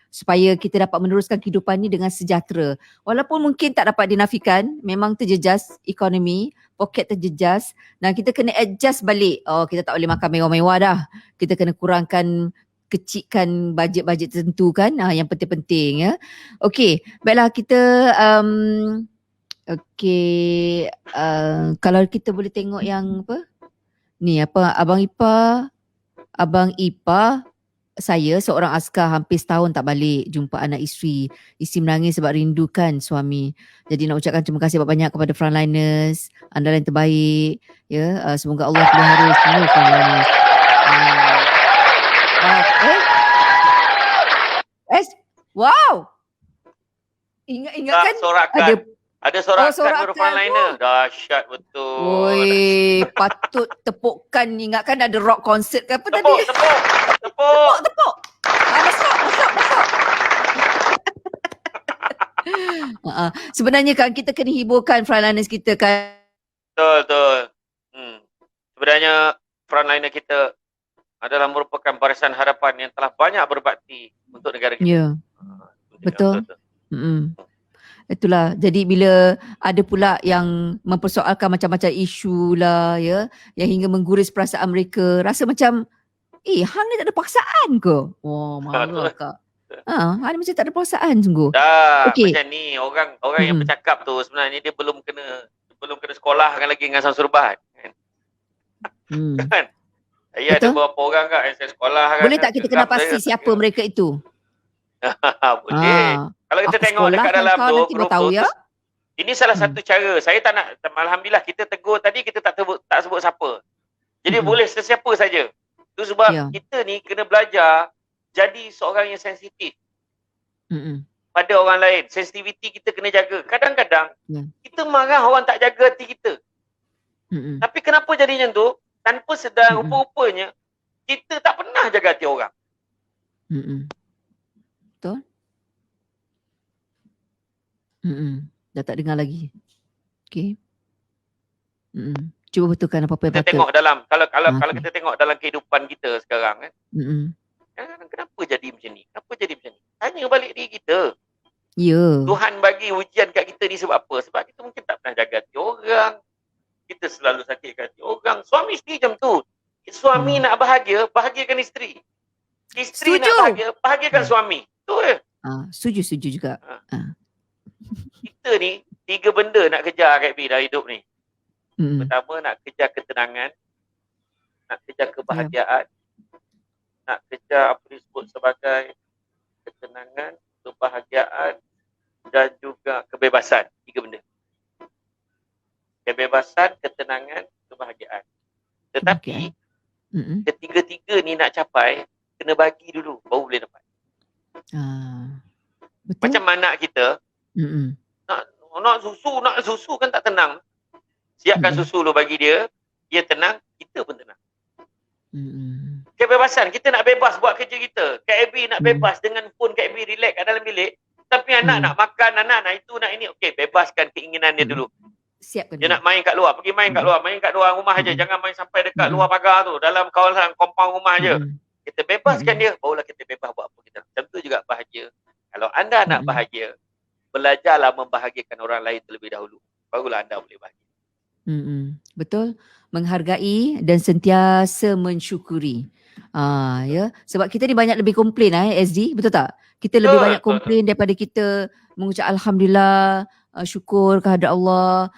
supaya kita dapat meneruskan kehidupan ni dengan sejahtera. Walaupun mungkin tak dapat dinafikan, memang terjejas ekonomi, poket terjejas dan kita kena adjust balik. Kita tak boleh makan mewah-mewah dah. Kita kena kecilkan bajet-bajet tertentu kan. Yang penting-penting ya. Okey, baiklah kita kalau kita boleh tengok yang apa? Ni apa Abang Ipa saya seorang askar hampir setahun tak balik jumpa anak isteri. Isteri menangis sebab rindukan suami. Jadi nak ucapkan terima kasih banyak kepada frontliners, anda yang terbaik. Ya, semoga Allah pelihara semua frontliners. Wow. Ingatkan ada sorakan frontliner. Dahsyat betul. Oi, patut tepukkan. Ingatkan ada rock concert ke apa tadi? Tepuk. Masuk. Sebenarnya kan kita kena hiburkan frontliners kita kan. Betul. Sebenarnya frontliner kita adalah merupakan barisan harapan yang telah banyak berbakti untuk negara kita. Ya. Betul. Itulah, jadi bila ada pula yang mempersoalkan macam-macam isu lah ya, yang hingga mengguris perasaan mereka, rasa macam hang ni tak ada perasaan ke? Marah kak. Hang ni macam tak ada perasaan sungguh. Macam ni orang yang bercakap tu sebenarnya dia belum kena sekolahkan lagi dengan Samsul-Rubat kan. Saya ada beberapa orang kan yang saya sekolahkan. Boleh tak kita kena pasti siapa mereka itu? Boleh. Kalau kita tengok dekat dalam tu grup tu, ini salah satu cara. Saya tak nak, alhamdulillah kita tegur tadi kita tak sebut siapa. Jadi boleh sesiapa saja. Itu sebab kita ni kena belajar jadi seorang yang sensitif pada orang lain. Sensitivity kita kena jaga. Kadang-kadang kita marah orang tak jaga hati kita. Tapi kenapa jadi macam tu? Tanpa sedar rupa-rupanya kita tak pernah jaga hati orang. Betul? Dah tak dengar lagi. Okey. Cuba betulkan apa-apa yang kita patut. Tengok dalam kalau kita tengok dalam kehidupan kita sekarang kan. Kenapa jadi macam ni? Tanya balik diri kita. Ya. Tuhan bagi ujian kat kita ni sebab apa? Sebab kita mungkin tak pernah jaga hati orang. Kita selalu sakitkan hati orang. Suami isteri macam tu. Suami nak bahagia, bahagiakan isteri. Isteri nak bahagia, bahagiakan suami. Tu je. Setuju juga. Kita ni 3 benda nak kejar kat dalam hidup ni. Pertama nak kejar ketenangan, nak kejar kebahagiaan, nak kejar apa disebut sebagai ketenangan, kebahagiaan dan juga kebebasan. 3 benda. Kebebasan, ketenangan, kebahagiaan. Tetapi Mm-mm. ketiga-tiga ni nak capai, kena bagi dulu, baru boleh dapat. Betul? Macam anak kita, Mm-mm. nak susu kan tak tenang. Siapkan susu lu bagi dia tenang, kita pun tenang. Mm-mm. Kebebasan, kita nak bebas buat kerja kita. Kak Abby nak bebas dengan phone Kak Abby relax kat dalam bilik. Tapi anak nak makan, anak nak itu, nak ini. Okey, bebaskan keinginan dia dulu. Siapkan Dia dulu. nak main kat luar, pergi main kat luar. Main kat luar rumah aja. Jangan main sampai dekat luar pagar tu. Dalam kawasan kompang rumah aja. Kita bebaskan dia, barulah kita bebas buat apa kita. Macam tu juga bahagia. Kalau anda nak bahagia, belajarlah membahagiakan orang lain terlebih dahulu. Barulah anda boleh bahagia. Betul. Menghargai dan sentiasa mensyukuri. Ya, sebab kita ni banyak lebih komplain SD, betul tak? Kita lebih banyak komplain daripada kita mengucap alhamdulillah, syukur kehadrat Allah.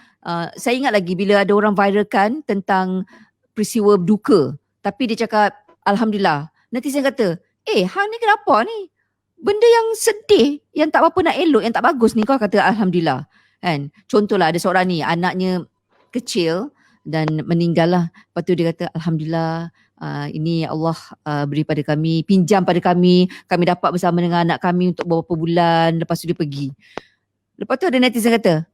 Saya ingat lagi bila ada orang viralkan tentang peristiwa duka, tapi dia cakap alhamdulillah. Netizen kata, hang ni kenapa ni? Benda yang sedih, yang tak apa nak elok, yang tak bagus ni kau kata alhamdulillah. Kan? Contohlah ada seorang ni, anaknya kecil dan meninggal lah. Lepas tu dia kata alhamdulillah, ini Allah beri pada kami, pinjam pada kami dapat bersama dengan anak kami untuk beberapa bulan, lepas tu dia pergi. Lepas tu ada netizen kata,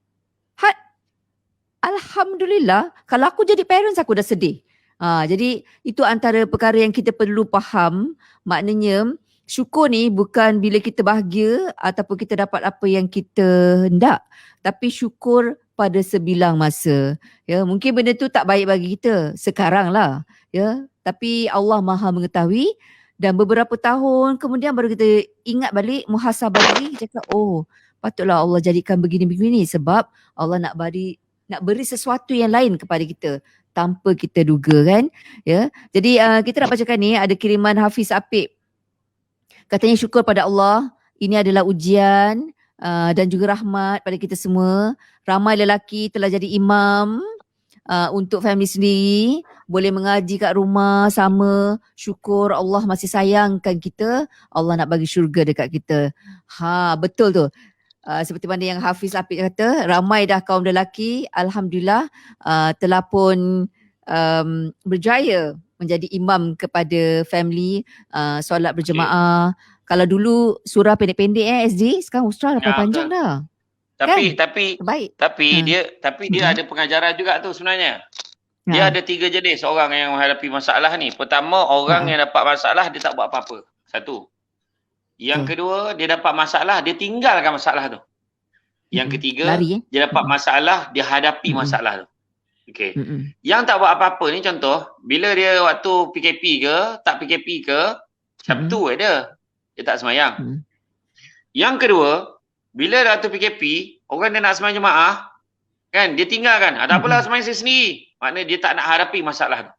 alhamdulillah, kalau aku jadi parents aku dah sedih. Jadi itu antara perkara yang kita perlu faham. Maknanya syukur ni bukan bila kita bahagia ataupun kita dapat apa yang kita hendak, tapi syukur pada sebilang masa. Ya, mungkin benda tu tak baik bagi kita sekarang lah. Ya, tapi Allah Maha mengetahui, dan beberapa tahun kemudian baru kita ingat balik, muhasabah diri, cakap patutlah Allah jadikan begini-begini sebab Allah nak beri sesuatu yang lain kepada kita tanpa kita duga, kan? Ya. Jadi kita nak bacakan ni, ada kiriman Hafiz Apip. Katanya syukur pada Allah, ini adalah ujian dan juga rahmat pada kita semua. Ramai lelaki telah jadi imam untuk family sendiri, boleh mengaji kat rumah sama. Syukur Allah masih sayangkan kita, Allah nak bagi syurga dekat kita. Betul tu. Seperti mana yang Hafiz Apik kata, ramai dah kaum lelaki alhamdulillah telah pun berjaya menjadi imam kepada family, solat berjemaah. Kalau dulu surah pendek-pendek SD, sekarang surah dah panjang dah. Tapi baik. Dia ada pengajaran juga tu sebenarnya. Dia ada 3 jenis orang yang menghadapi masalah ni. Pertama, orang yang dapat masalah dia tak buat apa-apa. Satu. Yang kedua, dia dapat masalah, dia tinggalkan masalah tu. Yang ketiga, dia dapat masalah, dia hadapi masalah tu. Okey. Yang tak buat apa-apa ni contoh, bila dia waktu PKP ke, tak PKP ke, Sabtu ada. Dia tak semayang. Yang kedua, bila dah tu PKP, orang dia nak semayang jemaah, kan, dia tinggalkan. Tak apalah semayang sendiri. Maknanya dia tak nak hadapi masalah tu.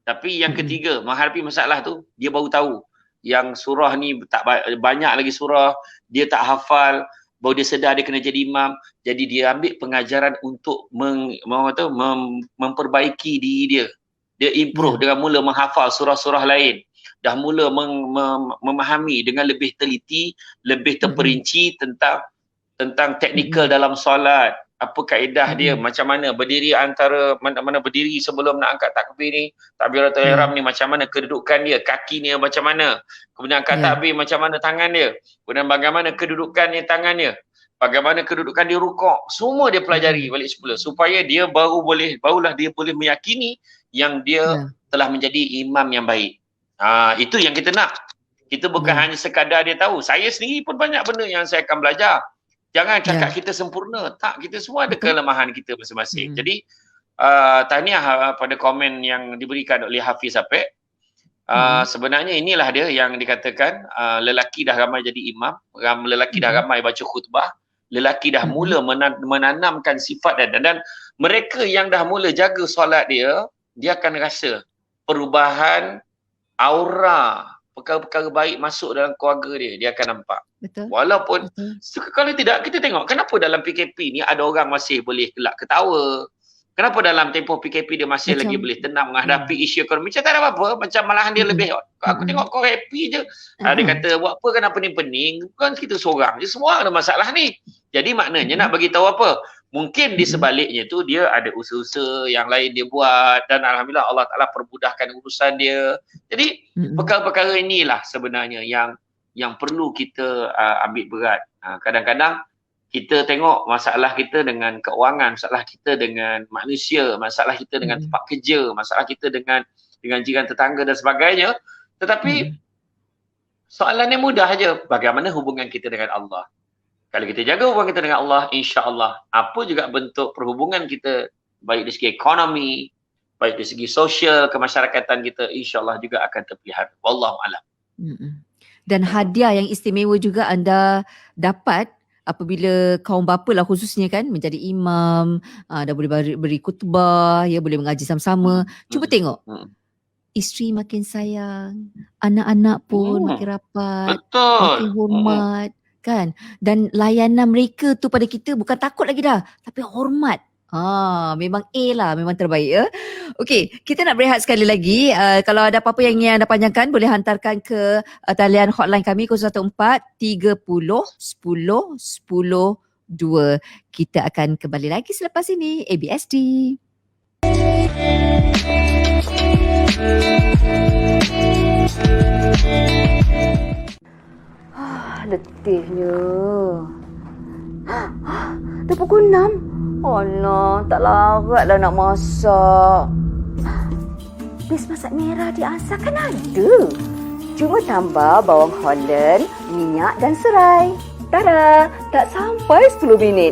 Tapi yang ketiga, menghadapi masalah tu, dia baru tahu yang surah ni tak banyak lagi surah, dia tak hafal, baru dia sedar dia kena jadi imam. Jadi dia ambil pengajaran untuk memperbaiki diri dia. Dia improve dengan mula menghafal surah-surah lain. Dah mula memahami dengan lebih teliti, lebih terperinci tentang teknikal dalam solat. Apa kaedah dia, macam mana berdiri mana berdiri sebelum nak angkat takbir ni, takbiratul ihram ni macam mana kedudukan dia, kaki ni macam mana, kemudian angkat takbir macam mana tangan dia, kemudian bagaimana kedudukan tangan dia, bagaimana kedudukan dia rukuk, semua dia pelajari balik semula supaya dia barulah dia boleh meyakini yang dia telah menjadi imam yang baik. Itu yang kita nak. Kita bukan hanya sekadar dia tahu. Saya sendiri pun banyak benda yang saya akan belajar. Jangan cakap kita sempurna. Tak, kita semua ada kelemahan kita masing-masing. Jadi tahniah pada komen yang diberikan oleh Hafiz Apik. Sebenarnya inilah dia yang dikatakan lelaki dah ramai jadi imam, lelaki dah ramai baca khutbah, lelaki dah mula menanamkan sifat dan mereka yang dah mula jaga solat dia akan rasa perubahan aura, perkara-perkara baik masuk dalam keluarga dia akan nampak. Betul. Walaupun kalau tidak, kita tengok kenapa dalam PKP ni ada orang masih boleh gelak ketawa. Kenapa dalam tempoh PKP dia masih lagi boleh tenang menghadapi isu ekonomi. Macam tak ada apa-apa. Macam malahan dia lebih, aku tengok kau happy je. Dia kata, buat apa kena pening-pening. Bukan kita seorang je, semua ada masalah ni. Jadi maknanya nak bagi tahu apa? Mungkin di sebaliknya tu dia ada usaha-usaha yang lain dia buat dan alhamdulillah Allah Taala permudahkan urusan dia. Jadi perkara-perkara inilah sebenarnya yang perlu kita ambil berat. Kadang-kadang kita tengok masalah kita dengan keuangan, masalah kita dengan manusia, masalah kita dengan tempat kerja, masalah kita dengan jiran tetangga dan sebagainya. Tetapi soalannya mudah aja, bagaimana hubungan kita dengan Allah? Kalau kita jaga hubungan kita dengan Allah, insya-Allah apa juga bentuk perhubungan kita, baik dari segi ekonomi, baik dari segi sosial, kemasyarakatan kita, insya-Allah juga akan terpelihara. Wallahu a'lam. Dan hadiah yang istimewa juga anda dapat apabila kaum bapa lah khususnya kan menjadi imam, dah boleh beri khutbah, ya boleh mengaji sama-sama. Cuba tengok. Isteri makin sayang, anak-anak pun makin rapat, makin hormat. Kan? Dan layanan mereka tu pada kita bukan takut lagi dah, tapi hormat. Memang A lah, memang terbaik ya. Okey, kita nak berehat sekali lagi. Kalau ada apa-apa yang ingin anda panjangkan, boleh hantarkan ke talian hotline kami 014 30 10 10 2. Kita akan kembali lagi selepas ini. ABSD. Letihnya. Dah pukul 6. Alah, tak larat lah nak masak. Bes masak merah di Asa kan ada. Cuma tambah bawang Holland, minyak dan serai. Tada, tak sampai 10 minit.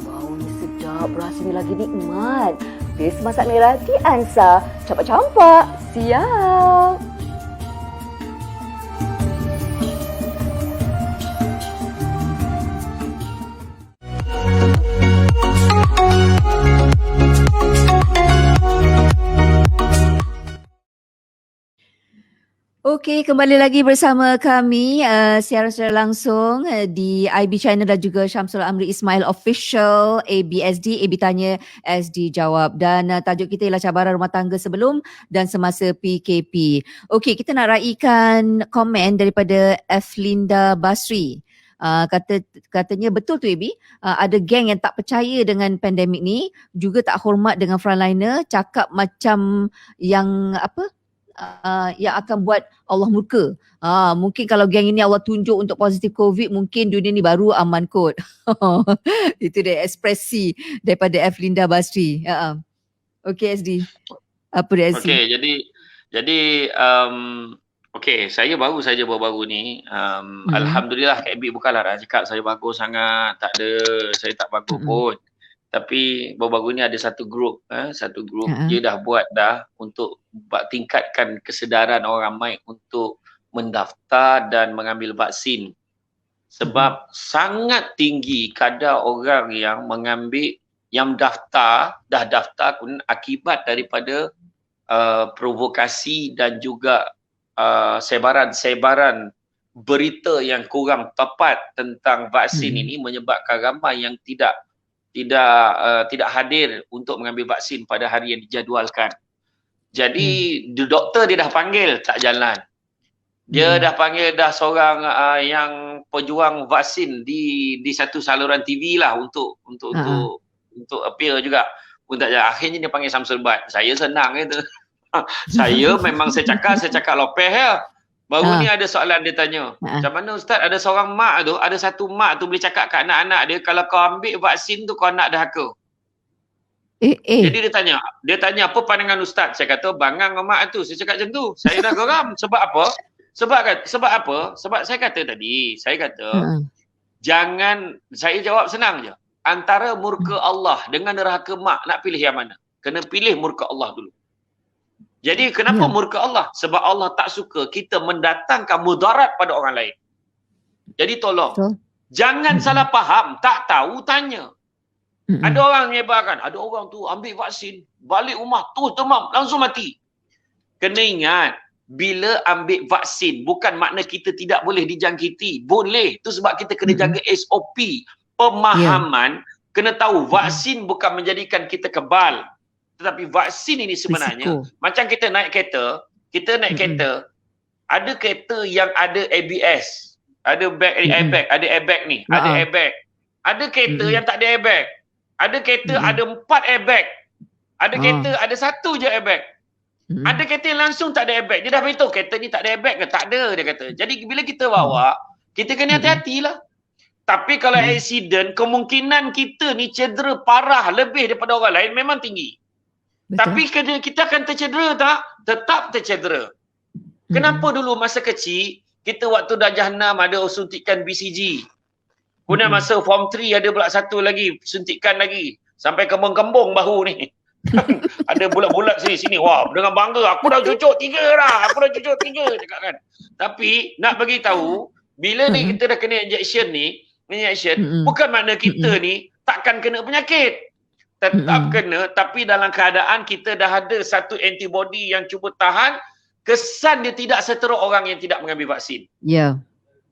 Baunya sedap, rasanya lagi nikmat. Bes masak merah di Ansa. Campak-campak. Siap. Okey, kembali lagi bersama kami siaran secara langsung di IB Channel dan juga Syamsul Amri Ismail Official, ABSD, AB Tanya, SD Jawab. Dan tajuk kita ialah cabaran rumah tangga sebelum dan semasa PKP. Okey, kita nak raikan komen daripada Linda Basri. Katanya betul tu AB, ada geng yang tak percaya dengan pandemik ni, juga tak hormat dengan frontliner, cakap macam yang yang akan buat Allah murka. Mungkin kalau geng ini Allah tunjuk untuk positif COVID, mungkin dunia ni baru aman kot. Itu dia ekspresi daripada Linda Basri. Okey SD. Apa reaksi? Okey, jadi okey, saya baru saja baru ni. Alhamdulillah Kak Abi bukanlah nak cakap saya bagus sangat, tak ada, saya tak bagus pun. Tapi baru-baru ni ada satu grup dia dah buat untuk tingkatkan kesedaran orang ramai untuk mendaftar dan mengambil vaksin. Sebab sangat tinggi kadar orang yang mengambil, yang dah daftar akibat daripada provokasi dan juga sebaran berita yang kurang tepat tentang vaksin ini menyebabkan ramai yang tidak hadir untuk mengambil vaksin pada hari yang dijadualkan. Jadi doktor dia dah panggil tak jalan. Dia dah panggil seorang yang pejuang vaksin di satu saluran TV lah untuk appeal juga. Pun tak jalan. Akhirnya dia panggil Syamsul Bat. Saya senang itu. Saya memang saya cakap lopeh ya. Baru ni ada soalan dia tanya. Macam mana Ustaz, ada seorang mak tu, ada satu mak tu boleh cakap kat anak-anak dia, kalau kau ambil vaksin tu kau nak dahaka. Jadi dia tanya apa pandangan Ustaz? Saya kata bangang mak tu. Saya cakap macam tu. Saya dah geram. Sebab apa? Sebab apa? Sebab saya kata jangan, saya jawab senang je. Antara murka Allah dengan neraka mak, nak pilih yang mana? Kena pilih murka Allah dulu. Jadi kenapa murka Allah? Sebab Allah tak suka kita mendatangkan mudarat pada orang lain. Jadi tolong, jangan salah faham, tak tahu tanya. Ada orang menyebarkan, ada orang tu ambil vaksin, balik rumah terus demam, langsung mati. Kena ingat, bila ambil vaksin bukan makna kita tidak boleh dijangkiti. Boleh, itu sebab kita kena jaga SOP. Pemahaman, kena tahu vaksin bukan menjadikan kita kebal. Tetapi vaksin ini sebenarnya, macam kita naik kereta, ada kereta yang ada ABS, ada airbag ni, ada airbag. Ada kereta yang tak ada airbag. Ada kereta ada 4 airbag. Ada kereta ada 1 je airbag. Ada kereta yang langsung tak ada airbag. Dia dah beritahu kereta ni tak ada airbag ke? Tak ada, dia kata. Jadi bila kita bawa, kita kena hati-hatilah. Tapi kalau accident, kemungkinan kita ni cedera parah lebih daripada orang lain memang tinggi. Betul. Tapi kita akan tercedera tak? Tetap tercedera. Kenapa dulu masa kecil, kita waktu dah jahanam ada suntikan BCG. Kemudian masa form 3 ada pula satu lagi, suntikan lagi. Sampai kembung-kembung bahu ni. Ada bulat-bulat sini. Wah, dengan bangga, aku dah cucuk 3 dah. Aku dah cucuk 3 cakap kan. Tapi nak bagi tahu, bila ni kita dah kena injection ni, bukan makna kita ni takkan kena penyakit. Tetap kena, tapi dalam keadaan kita dah ada satu antibody yang cuba tahan, kesan dia tidak seteruk orang yang tidak mengambil vaksin. Ya.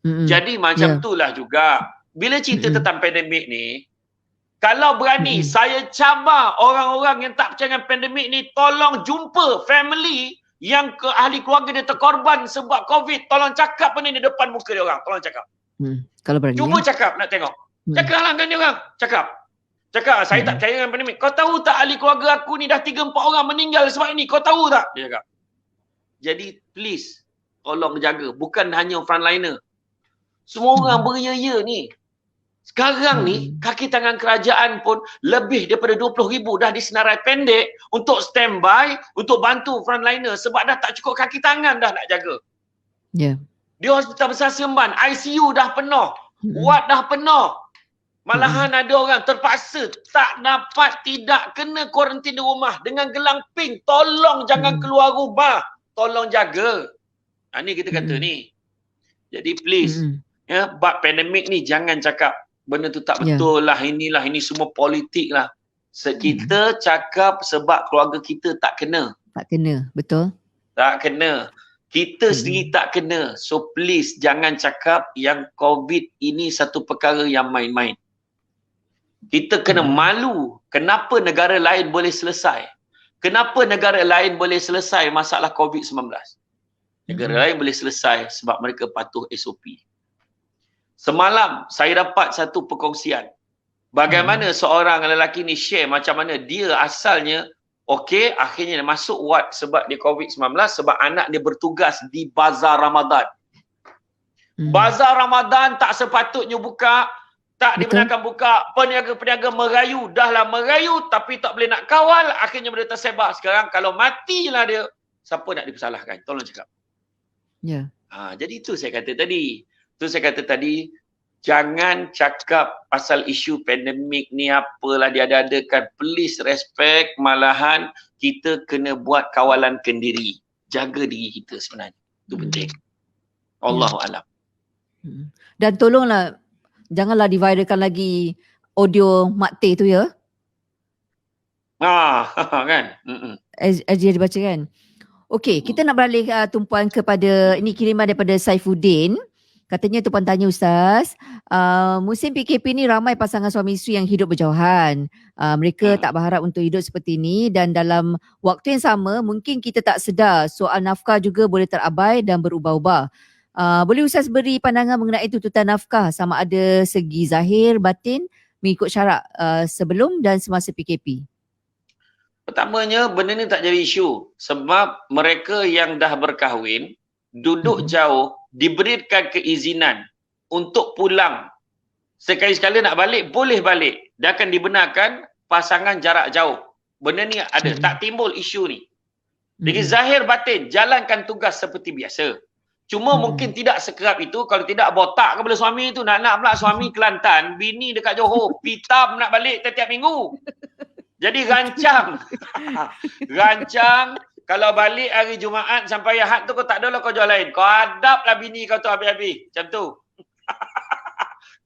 Jadi macam itulah juga. Bila cerita tentang pandemik ni, kalau berani saya cabar orang-orang yang tak percaya dengan pandemik ni, tolong jumpa family yang ahli keluarga dia terkorban sebab COVID, tolong cakap benda ni depan muka dia orang, tolong cakap. Kalau berani. Cuba cakap, nak tengok. Cakaplah dengan dia orang. Cakap, saya tak percaya dengan pandemik. Kau tahu tak ahli keluarga aku ni dah 3-4 orang meninggal sebab ini. Kau tahu tak? Dia cakap. Jadi please, tolong jaga. Bukan hanya frontliner. Semua orang beria-ia ni. Sekarang ni, kaki tangan kerajaan pun lebih daripada 20,000 dah disenarai pendek untuk standby, untuk bantu frontliner sebab dah tak cukup kaki tangan dah nak jaga. Ya. Di Hospital Besar Seremban, ICU dah penuh. Ward dah penuh. Malahan ada orang terpaksa tak dapat, tidak kena kuarantin di rumah dengan gelang pink. Tolong jangan keluar rumah. Tolong jaga. Ni kita kata ni. Jadi please, ya, bab pandemik ni jangan cakap benda tu tak betul lah, ini semua politik lah. Kita cakap sebab keluarga kita tak kena. Tak kena, betul. Tak kena. Kita sendiri tak kena. So please jangan cakap yang COVID ini satu perkara yang main-main. Kita kena malu. Kenapa negara lain boleh selesai? Kenapa negara lain boleh selesai masalah COVID-19? Negara lain boleh selesai sebab mereka patuh SOP. Semalam saya dapat satu perkongsian. Bagaimana seorang lelaki ni share macam mana dia asalnya okey, akhirnya dia masuk ward sebab dia COVID-19 sebab anak dia bertugas di Bazar Ramadan. Bazar Ramadan tak sepatutnya buka, tak dibenarkan buka. Peniaga-peniaga merayu, dahlah merayu tapi tak boleh nak kawal, akhirnya benda tersebar. Sekarang kalau matilah dia, siapa nak dipersalahkan? Tolong cakap. Ya. Jadi itu saya kata tadi. Jangan cakap pasal isu pandemik ni apalah diada-adakan. Please respect, malahan kita kena buat kawalan kendiri. Jaga diri kita sebenarnya. Itu penting. Allahu a'lam. Dan tolonglah, janganlah diviralkan lagi audio Mak Teh tu ya. Kan? Dia dibaca kan. Okey, kita nak beralih tumpuan kepada, ini kiriman daripada Saifuddin. Katanya tumpuan tanya Ustaz, musim PKP ni ramai pasangan suami isteri yang hidup berjauhan. Mereka tak berharap untuk hidup seperti ini dan dalam waktu yang sama mungkin kita tak sedar soal nafkah juga boleh terabai dan berubah-ubah. Boleh Ustaz beri pandangan mengenai tuntutan nafkah sama ada segi zahir, batin mengikut syarak sebelum dan semasa PKP? Pertamanya, benda ni tak jadi isu sebab mereka yang dah berkahwin, duduk jauh, diberikan keizinan untuk pulang. Sekali-sekala nak balik, boleh balik. Dia akan dibenarkan pasangan jarak jauh. Benda ni ada, tak timbul isu ni. Jadi zahir batin, jalankan tugas seperti biasa. Cuma mungkin tidak sekerap itu, kalau tidak botak kepada suami tu. Nak pula suami Kelantan, bini dekat Johor, pitam nak balik tiap-tiap minggu. Jadi rancang. Rancang. Kalau balik hari Jumaat sampai Ahad tu kau tak adalah kau jual lain. Kau hadaplah bini kau tu habis-habis. Macam tu.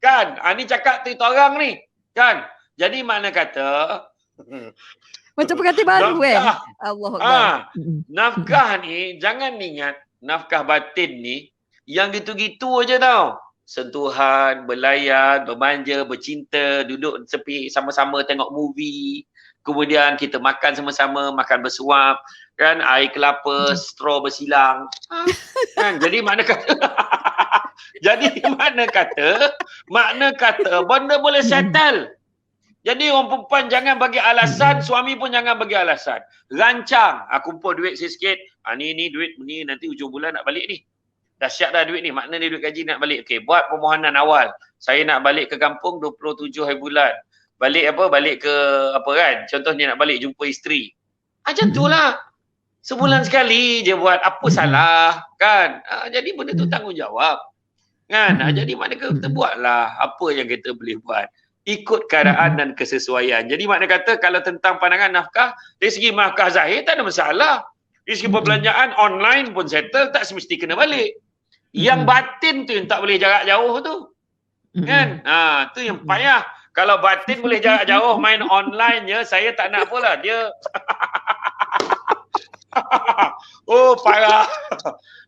Kan? Ni cakap cerita orang ni. Kan? Jadi mana kata. Macam pengantin baru Allah. Nafkah ni, jangan ingat nafkah batin ni yang gitu-gitu aja tau. Sentuhan, berlayan, bermanja, bercinta, duduk sepi sama-sama tengok movie. Kemudian kita makan sama-sama, makan bersuap, kan, air kelapa, straw bersilang. Kan? Jadi mana kata mana kata benda boleh settle. Jadi orang perempuan jangan bagi alasan, suami pun jangan bagi alasan. Rancang, kumpul duit sikit. Ni duit ni nanti hujung bulan nak balik ni. Dahsyat dah duit ni, makna ni duit gaji nak balik. Okey, buat permohonan awal. Saya nak balik ke kampung 27 hari bulan. Balik balik ke apa kan? Contohnya nak balik jumpa isteri. Macam tu lah. Sebulan sekali je buat, apa salah kan? Jadi benda tu tanggungjawab. Kan? Jadi mana kita buatlah apa yang kita boleh buat. Ikut keadaan dan kesesuaian. Jadi makna kata kalau tentang pandangan nafkah, dari segi nafkah zahir tak ada masalah. Dari segi perbelanjaan online pun settle, tak semesti kena balik. Yang batin tu yang tak boleh jarak jauh tu. Kan? Tu yang payah. Kalau batin boleh jarak jauh main online je, saya tak nak pula. Dia oh parah.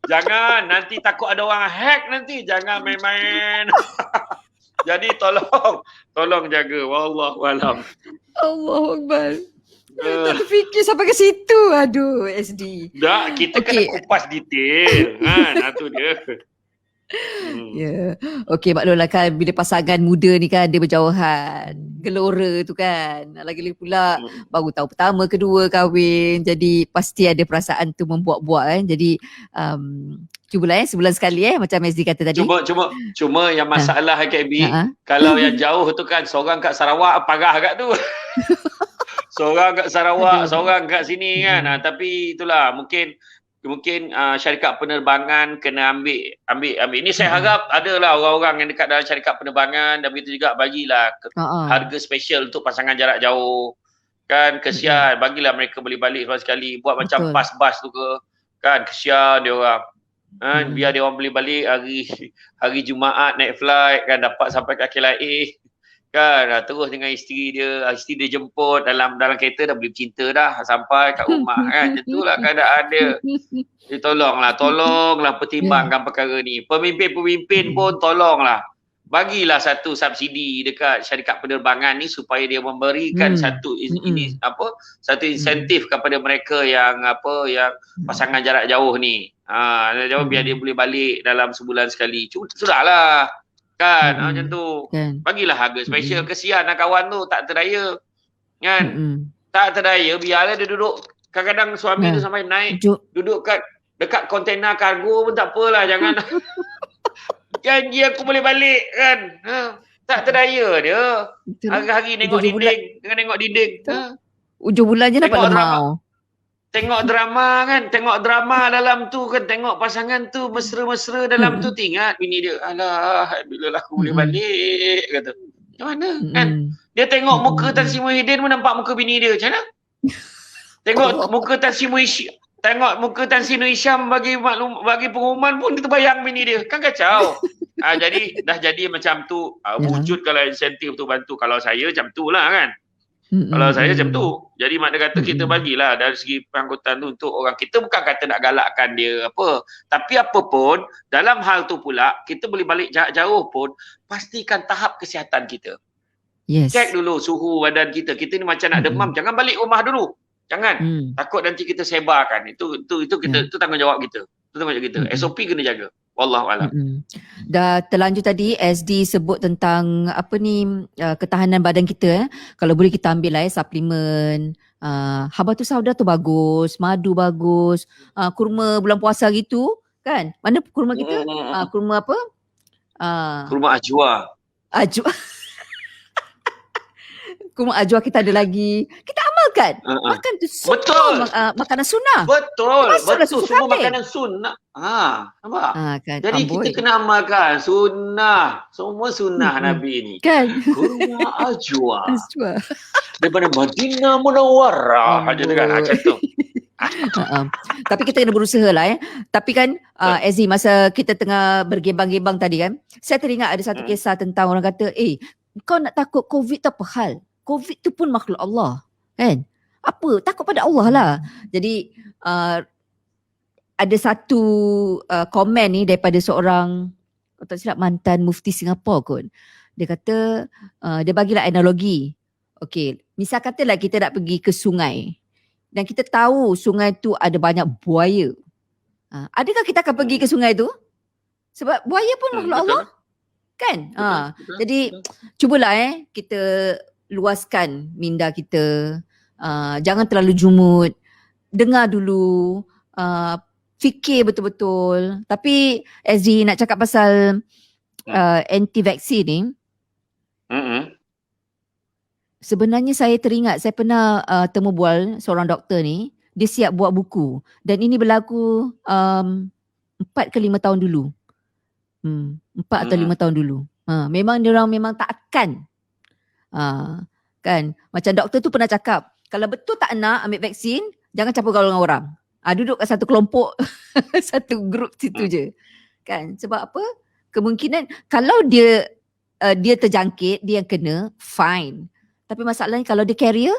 Jangan, nanti takut ada orang hack nanti. Jangan main-main. Jadi tolong jaga. Wallahualam. Allahu Akbar. Tak terfikir sampai ke situ. Aduh, SD. Tak, kita kena kupas detail. Itu dia. Ya. Okey, maklumlah kan bila pasangan muda ni kan dia berjauhan. Gelora tu kan. Lagi-lagi pula baru tahu pertama, kedua kahwin. Jadi pasti ada perasaan tu membuat-buat kan. Jadi cubalah sebulan sekali macam SD kata tadi. Cuma yang masalah KB kalau yang jauh tu kan seorang kat Sarawak parah kat tu. Seorang kat Sarawak, seorang kat sini kan. Tapi itulah mungkin syarikat penerbangan kena ambil. Ini saya harap adalah orang-orang yang dekat dalam syarikat penerbangan dan begitu juga bagilah harga special untuk pasangan jarak jauh. Kan kesian, bagilah mereka boleh balik sekali. Buat macam bas-bas tu ke. Kan kesian dia orang. Biar dia orang boleh balik hari Jumaat naik flight kan, dapat sampai kat KLIA. Kan terus dengan isteri dia jemput dalam kereta, dah boleh bercinta dah sampai kat rumah kan. Itulah keadaan dia. Tolonglah pertimbangkan perkara ni. Pemimpin pun tolonglah bagilah satu subsidi dekat syarikat penerbangan ni supaya dia memberikan satu insentif kepada mereka yang pasangan jarak jauh ni. Biar dia boleh balik dalam sebulan sekali. Sudahlah. Kan macam tu. Bagilah harga special. Kesian lah kawan tu tak terdaya. Kan? Tak terdaya, biarlah dia duduk. Kadang-kadang suami tu sampai naik duduk dekat kontena kargo pun tak apalah, jangan. Janji aku boleh balik kan. Tak terdaya dia. Hari-hari tengok dinding. Ujung bulan je dapat lemau. Tengok drama dalam tu kan, tengok pasangan tu mesra-mesra dalam tu, ingat bini dia, alah bila lah aku boleh balik kata. Macam mana kan? Dia tengok muka Tan Sri Muhyiddin pun nampak muka bini dia, macam mana? Tengok muka Tan Sri Nur Hisham bagi pengumuman pun dia terbayang bini dia, kan kacau. Jadi dah jadi macam tu. Wujud kalau insentif tu bantu, kalau saya macam tu lah kan. Kalau saya macam tu. Jadi makna kata kita bagilah dari segi pengangkutan tu untuk orang. Kita bukan kata nak galakkan dia apa. Tapi apa pun, dalam hal tu pula, kita boleh balik jauh pun, pastikan tahap kesihatan kita. Cek dulu suhu badan kita. Kita ni macam nak demam, jangan balik rumah dulu. Jangan. Takut nanti kita sebarkan. Itu kita, itu tanggungjawab kita. Itu tanggungjawab kita. SOP kena jaga. Wallahualam. Dah terlanjur tadi SD sebut tentang ketahanan badan kita. Kalau boleh kita ambil lah suplemen. Habatus sauda tu bagus, madu bagus, kurma bulan puasa gitu kan. Mana kurma kita? Kurma apa? Kurma ajwa. Kurma ajwa kita ada lagi. Kita amalkan. Makan tu semua makanan sunnah. Betul. Semua makanan sunnah. Nampak? Kan, jadi kita kena amalkan sunnah. Semua sunnah Nabi ni. Kan? Kurma ajwa. Daripada Madinah Munawwarah. Aja kan macam tu. Tapi kita kena berusaha lah Tapi kan Azzi, masa kita tengah bergebang-gebang tadi kan, saya teringat ada satu kisah tentang orang kata, kau nak takut COVID tu apa hal? COVID tu pun makhluk Allah kan? Apa? Takut pada Allah lah. Jadi ada satu komen ni daripada seorang, kalau tak silap mantan mufti Singapura kot. Dia kata, dia bagilah analogi. Okey, misal katalah kita nak pergi ke sungai dan kita tahu sungai tu ada banyak buaya. Adakah kita akan pergi ke sungai tu? Sebab buaya pun makhluk Allah kan? Betul. Jadi cubalah kita luaskan minda kita. Jangan terlalu jumut. Dengar dulu. Fikir betul-betul. Tapi SG nak cakap pasal anti-vaksin ni. Sebenarnya saya teringat, saya pernah temu bual seorang doktor ni. Dia siap buat buku. Dan ini berlaku 4 ke 5 tahun dulu. 4 atau 5 tahun dulu. Memang diorang memang takkan. Kan? Macam doktor tu pernah cakap, kalau betul tak nak ambil vaksin, jangan campur gaul dengan orang. Duduk kat satu kelompok, satu grup situ je. Kan? Sebab apa? Kemungkinan kalau dia terjangkit, dia yang kena, fine. Tapi masalahnya kalau dia carrier,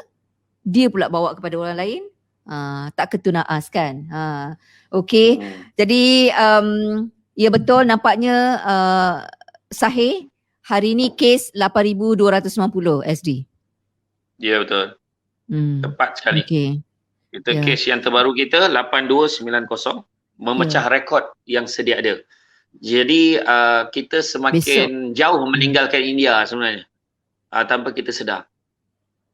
dia pula bawa kepada orang lain, tak ketunaas kan. Okay. Jadi ya betul, nampaknya sahih. Hari ni kes 8,290 SD. Ya betul. Tepat sekali. Okay. Kita kes yang terbaru kita 8290 memecah rekod yang sedia ada. Jadi kita semakin jauh meninggalkan India sebenarnya tanpa kita sedar.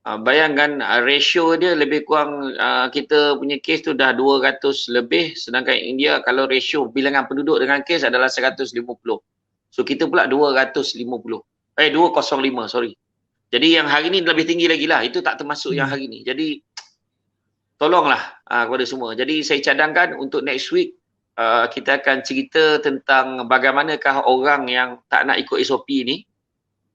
Bayangkan ratio dia lebih kurang kita punya kes tu dah 200 lebih, sedangkan India kalau ratio bilangan penduduk dengan kes adalah 150. So kita pula 205, sorry. Jadi yang hari ni lebih tinggi lagi lah. Itu tak termasuk yang hari ni. Jadi tolonglah kepada semua. Jadi saya cadangkan untuk next week kita akan cerita tentang bagaimanakah orang yang tak nak ikut SOP ni.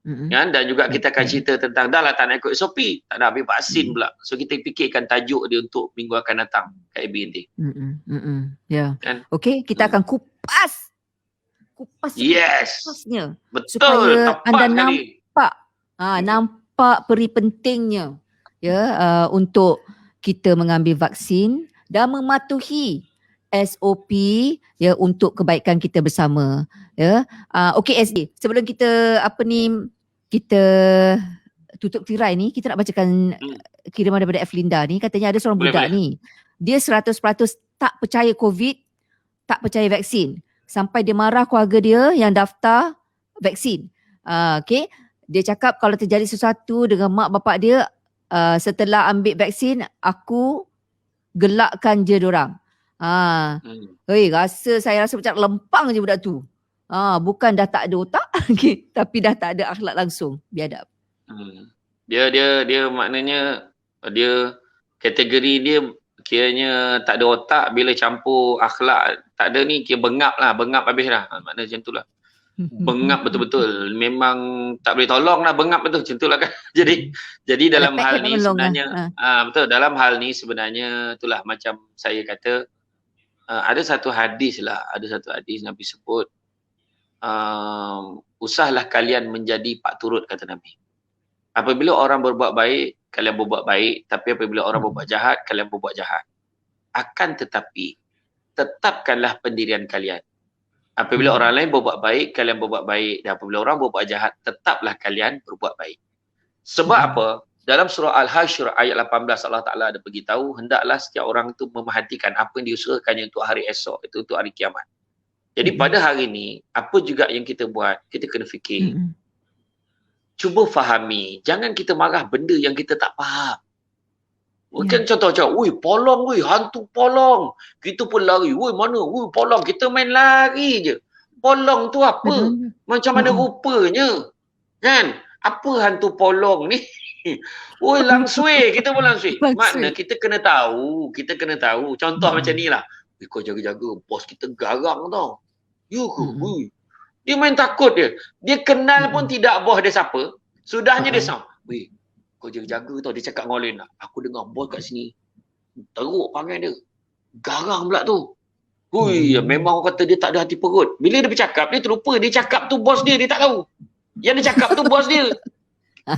Kan? Dan juga kita akan cerita tentang dah lah tak nak ikut SOP, tak nak ambil vaksin pula. So kita fikirkan tajuk dia untuk minggu akan datang kat ABNT. Ya. Kan? Okay, kita akan kupas yes. kupasnya. Betul. Supaya anda sekali. nampak peri pentingnya untuk kita mengambil vaksin dan mematuhi SOP untuk kebaikan kita bersama. Okey SD, sebelum kita kita tutup tirai ni, kita nak bacakan kiriman daripada F. Linda ni. Katanya ada seorang budak ni, dia 100% tak percaya COVID, tak percaya vaksin, sampai dia marah keluarga dia yang daftar vaksin. Okay, dia cakap kalau terjadi sesuatu dengan mak bapak dia setelah ambil vaksin, aku gelakkan je diorang. Saya rasa macam lempang je budak tu. Bukan dah tak ada otak tapi dah tak ada akhlak langsung, biadab. Dia maknanya dia kategori dia kiranya tak ada otak, bila campur akhlak tak ada ni kira bengap habis dah. Maknanya macam tu lah. Bengap betul-betul. Memang tak boleh tolong lah, bengap betul macam tu lah kan. Jadi dalam hal ni sebenarnya betul, dalam hal ni sebenarnya itulah macam saya kata, ada satu hadis Nabi sebut, usahlah kalian menjadi pak turut, kata Nabi. Apabila orang berbuat baik, kalian berbuat baik. Tapi apabila orang berbuat jahat, kalian berbuat jahat. Akan tetapi, tetapkanlah pendirian kalian. Apabila orang lain berbuat baik, kalian berbuat baik. Dan apabila orang berbuat jahat, tetaplah kalian berbuat baik. Sebab apa? Dalam surah Al-Hashr ayat 18, Allah Ta'ala ada beritahu, hendaklah setiap orang itu memerhatikan apa yang diusahakannya untuk hari esok, itu untuk hari kiamat. Jadi pada hari ni, apa juga yang kita buat, kita kena fikir. Cuba fahami. Jangan kita marah benda yang kita tak faham. Mungkin contoh macam, polong, hantu polong. Kita pun lari. Mana? Polong. Kita main lari je. Polong tu apa? Macam mana rupanya? Kan? Apa hantu polong ni? Langsui. Kita pun langsui. Makna kita kena tahu. Contoh macam ni lah. Kau jaga-jaga. Bos kita garang tau. Ya ke? Dia main takut dia. Dia kenal pun tidak bos dia siapa. Sudahnya dia sound. Kau jaga-jaga tau. Dia cakap dengan orang lain. Aku dengar bos kat sini. Teruk panggil dia. Garang pula tu. Memang orang kata dia tak ada hati perut. Bila dia bercakap, dia terlupa. Dia cakap tu bos dia. Dia tak tahu. Yang dia cakap tu bos dia.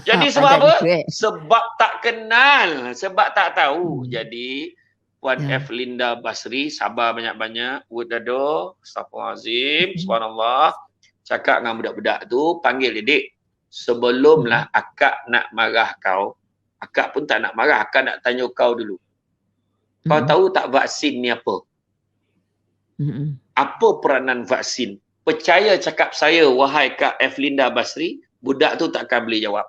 Jadi sebab apa? Sebab tak kenal. Sebab tak tahu. Jadi Puan F. Linda Basri, sabar banyak-banyak. Dado, Astaghfirullahaladzim, Subhanallah. Cakap dengan budak-budak tu, panggil dia, Dik. Sebelumlah akak nak marah kau, akak pun tak nak marah, akak nak tanya kau dulu. Kau tahu tak vaksin ni apa? Apa peranan vaksin? Percaya cakap saya, wahai Kak F. Linda Basri, budak tu takkan boleh jawab.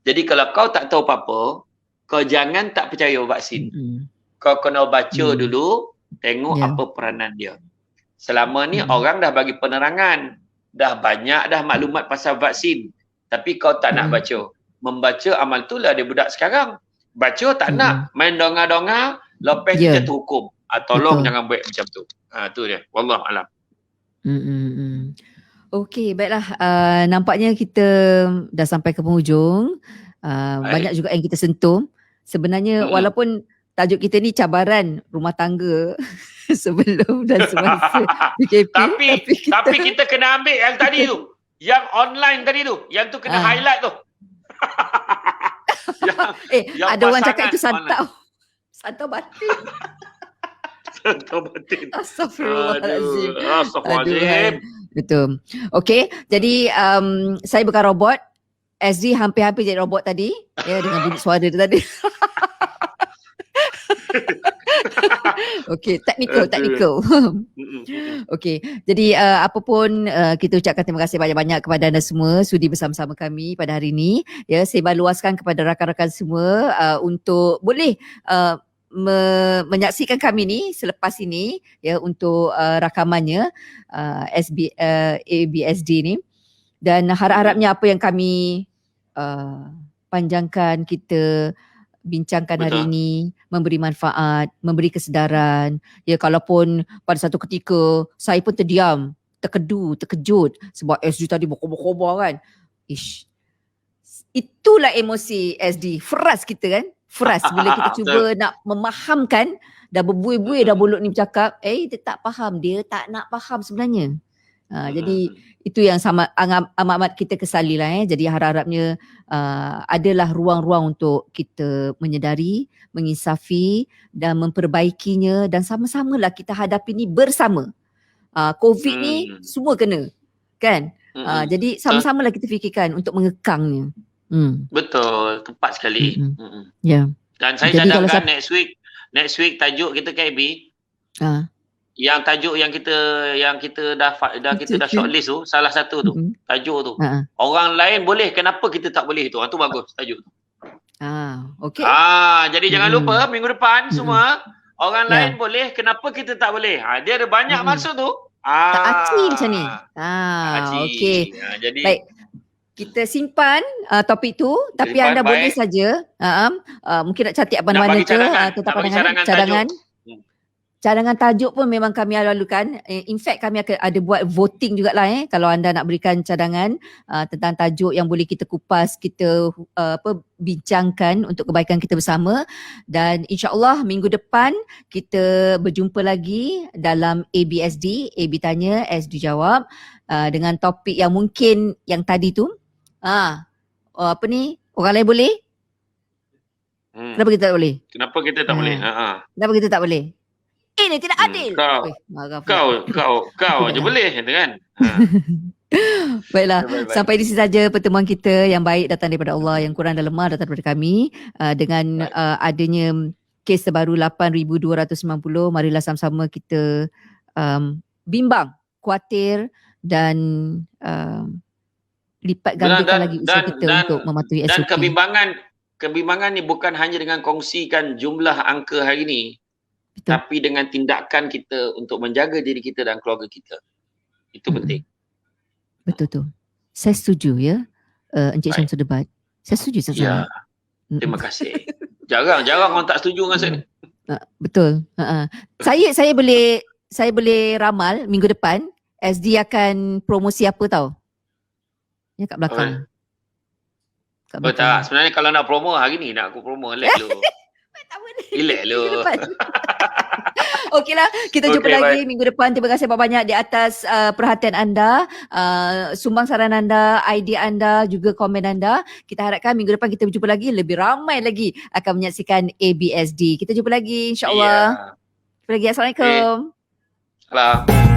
Jadi kalau kau tak tahu apa-apa, kau jangan tak percaya vaksin. Kau kena baca dulu, tengok apa peranan dia. Selama ni orang dah bagi penerangan. Dah banyak dah maklumat pasal vaksin. Tapi kau tak nak baca. Membaca amal tu lah dia budak sekarang. Baca tak nak. Main dongar-dongar, lepas tu jatuh hukum. Tolong jangan buat macam tu. Tu dia. Wallahualam. Okey, baiklah. Nampaknya kita dah sampai ke penghujung. Banyak juga yang kita sentuh. Sebenarnya walaupun tajuk kita ni cabaran rumah tangga sebelum dan semasa PKP. Tapi kita kena ambil yang tadi tu. Yang online tadi tu. Yang tu kena highlight tu. yang ada orang cakap itu santau. Santau batin. Santau batin. Astagfirullahalazim. Astagfirullahalazim. Betul. Okey, jadi saya bukan robot. SD hampir-hampir jadi robot tadi. Ya, dengan bunyi suara dia tadi. Okey, technical. Okey, jadi apapun kita ucapkan terima kasih banyak-banyak kepada anda semua sudi bersama-sama kami pada hari ini. Ya, saya luaskan kepada rakan-rakan semua untuk boleh menyaksikan kami ni selepas ini ya untuk rakamannya ABSD ni, dan harap-harapnya apa yang kami panjangkan, kita bincangkan hari ini memberi manfaat, memberi kesedaran. Ya, kalaupun pada satu ketika saya pun terdiam, terkejut sebab SD tadi berkobar-kobar kan. Itulah emosi SD. Frust kita kan. Frust bila kita cuba nak memahamkan, dah berbuih-buih dah mulut ni bercakap, dia tak faham, dia tak nak faham sebenarnya. Jadi itu yang amat kita kesali lah. Jadi harap-harapnya adalah ruang-ruang untuk kita menyedari, menginsafi dan memperbaikinya, dan sama-samalah kita hadapi ni bersama. COVID ni semua kena kan. Jadi sama-samalah kita fikirkan untuk mengekangnya. Betul, tepat sekali. Ya. Dan saya cadangkan next week tajuk kita KB. Yang tajuk yang kita dah shortlist tu, salah satu tu, tajuk tu. Orang lain boleh, kenapa kita tak boleh tu? Tu bagus tajuk tu. Okey. Jadi jangan lupa minggu depan semua, orang lain boleh, kenapa kita tak boleh? Dia ada banyak maksud tu. Tak aci macam ni. Okey. Jadi baik. Kita simpan topik tu, tapi anda boleh saja mungkin nak catat mana-mana ke tetap cadangan tajuk pun memang kami lalukan. In fact kami akan ada buat voting jugalah kalau anda nak berikan cadangan tentang tajuk yang boleh kita kupas, kita bincangkan untuk kebaikan kita bersama. Dan insya-Allah minggu depan kita berjumpa lagi dalam ABSD, AB tanya, SD jawab, dengan topik yang mungkin yang tadi tu. Apa ni? Orang lain boleh? Kenapa kita tak boleh? Kenapa kita tak boleh? Kenapa kita tak boleh? Ini tidak adil. Kau je boleh kan? Baiklah, sampai di sini saja pertemuan kita. Yang baik datang daripada Allah, yang kurang dan lemah datang daripada kami. Dengan adanya kes terbaru 8,290, marilah sama-sama kita bimbang, khawatir dan lipat gandakan lagi usaha kita untuk mematuhi SOP. Dan kebimbangan ni bukan hanya dengan kongsikan jumlah angka hari ni. Betul. Tapi dengan tindakan kita untuk menjaga diri kita dan keluarga kita. Itu penting. Betul tu. Saya setuju ya, Encik Syamsul Debat. Saya setuju sangat. Terima kasih. Jarang orang tak setuju dengan saya ni. Betul. Saya boleh ramal minggu depan SD akan promosi apa tahu? Yang kat belakang. Tak, sebenarnya kalau nak promo hari ni nak aku promo relax dulu. Relax dulu. Okeylah, kita jumpa lagi minggu depan. Terima kasih banyak di atas perhatian anda, sumbang saran anda, idea anda, juga komen anda. Kita harapkan minggu depan kita berjumpa lagi, lebih ramai lagi akan menyaksikan ABSD. Kita jumpa lagi insya-Allah. Jumpa lagi. Assalamualaikum. Salam.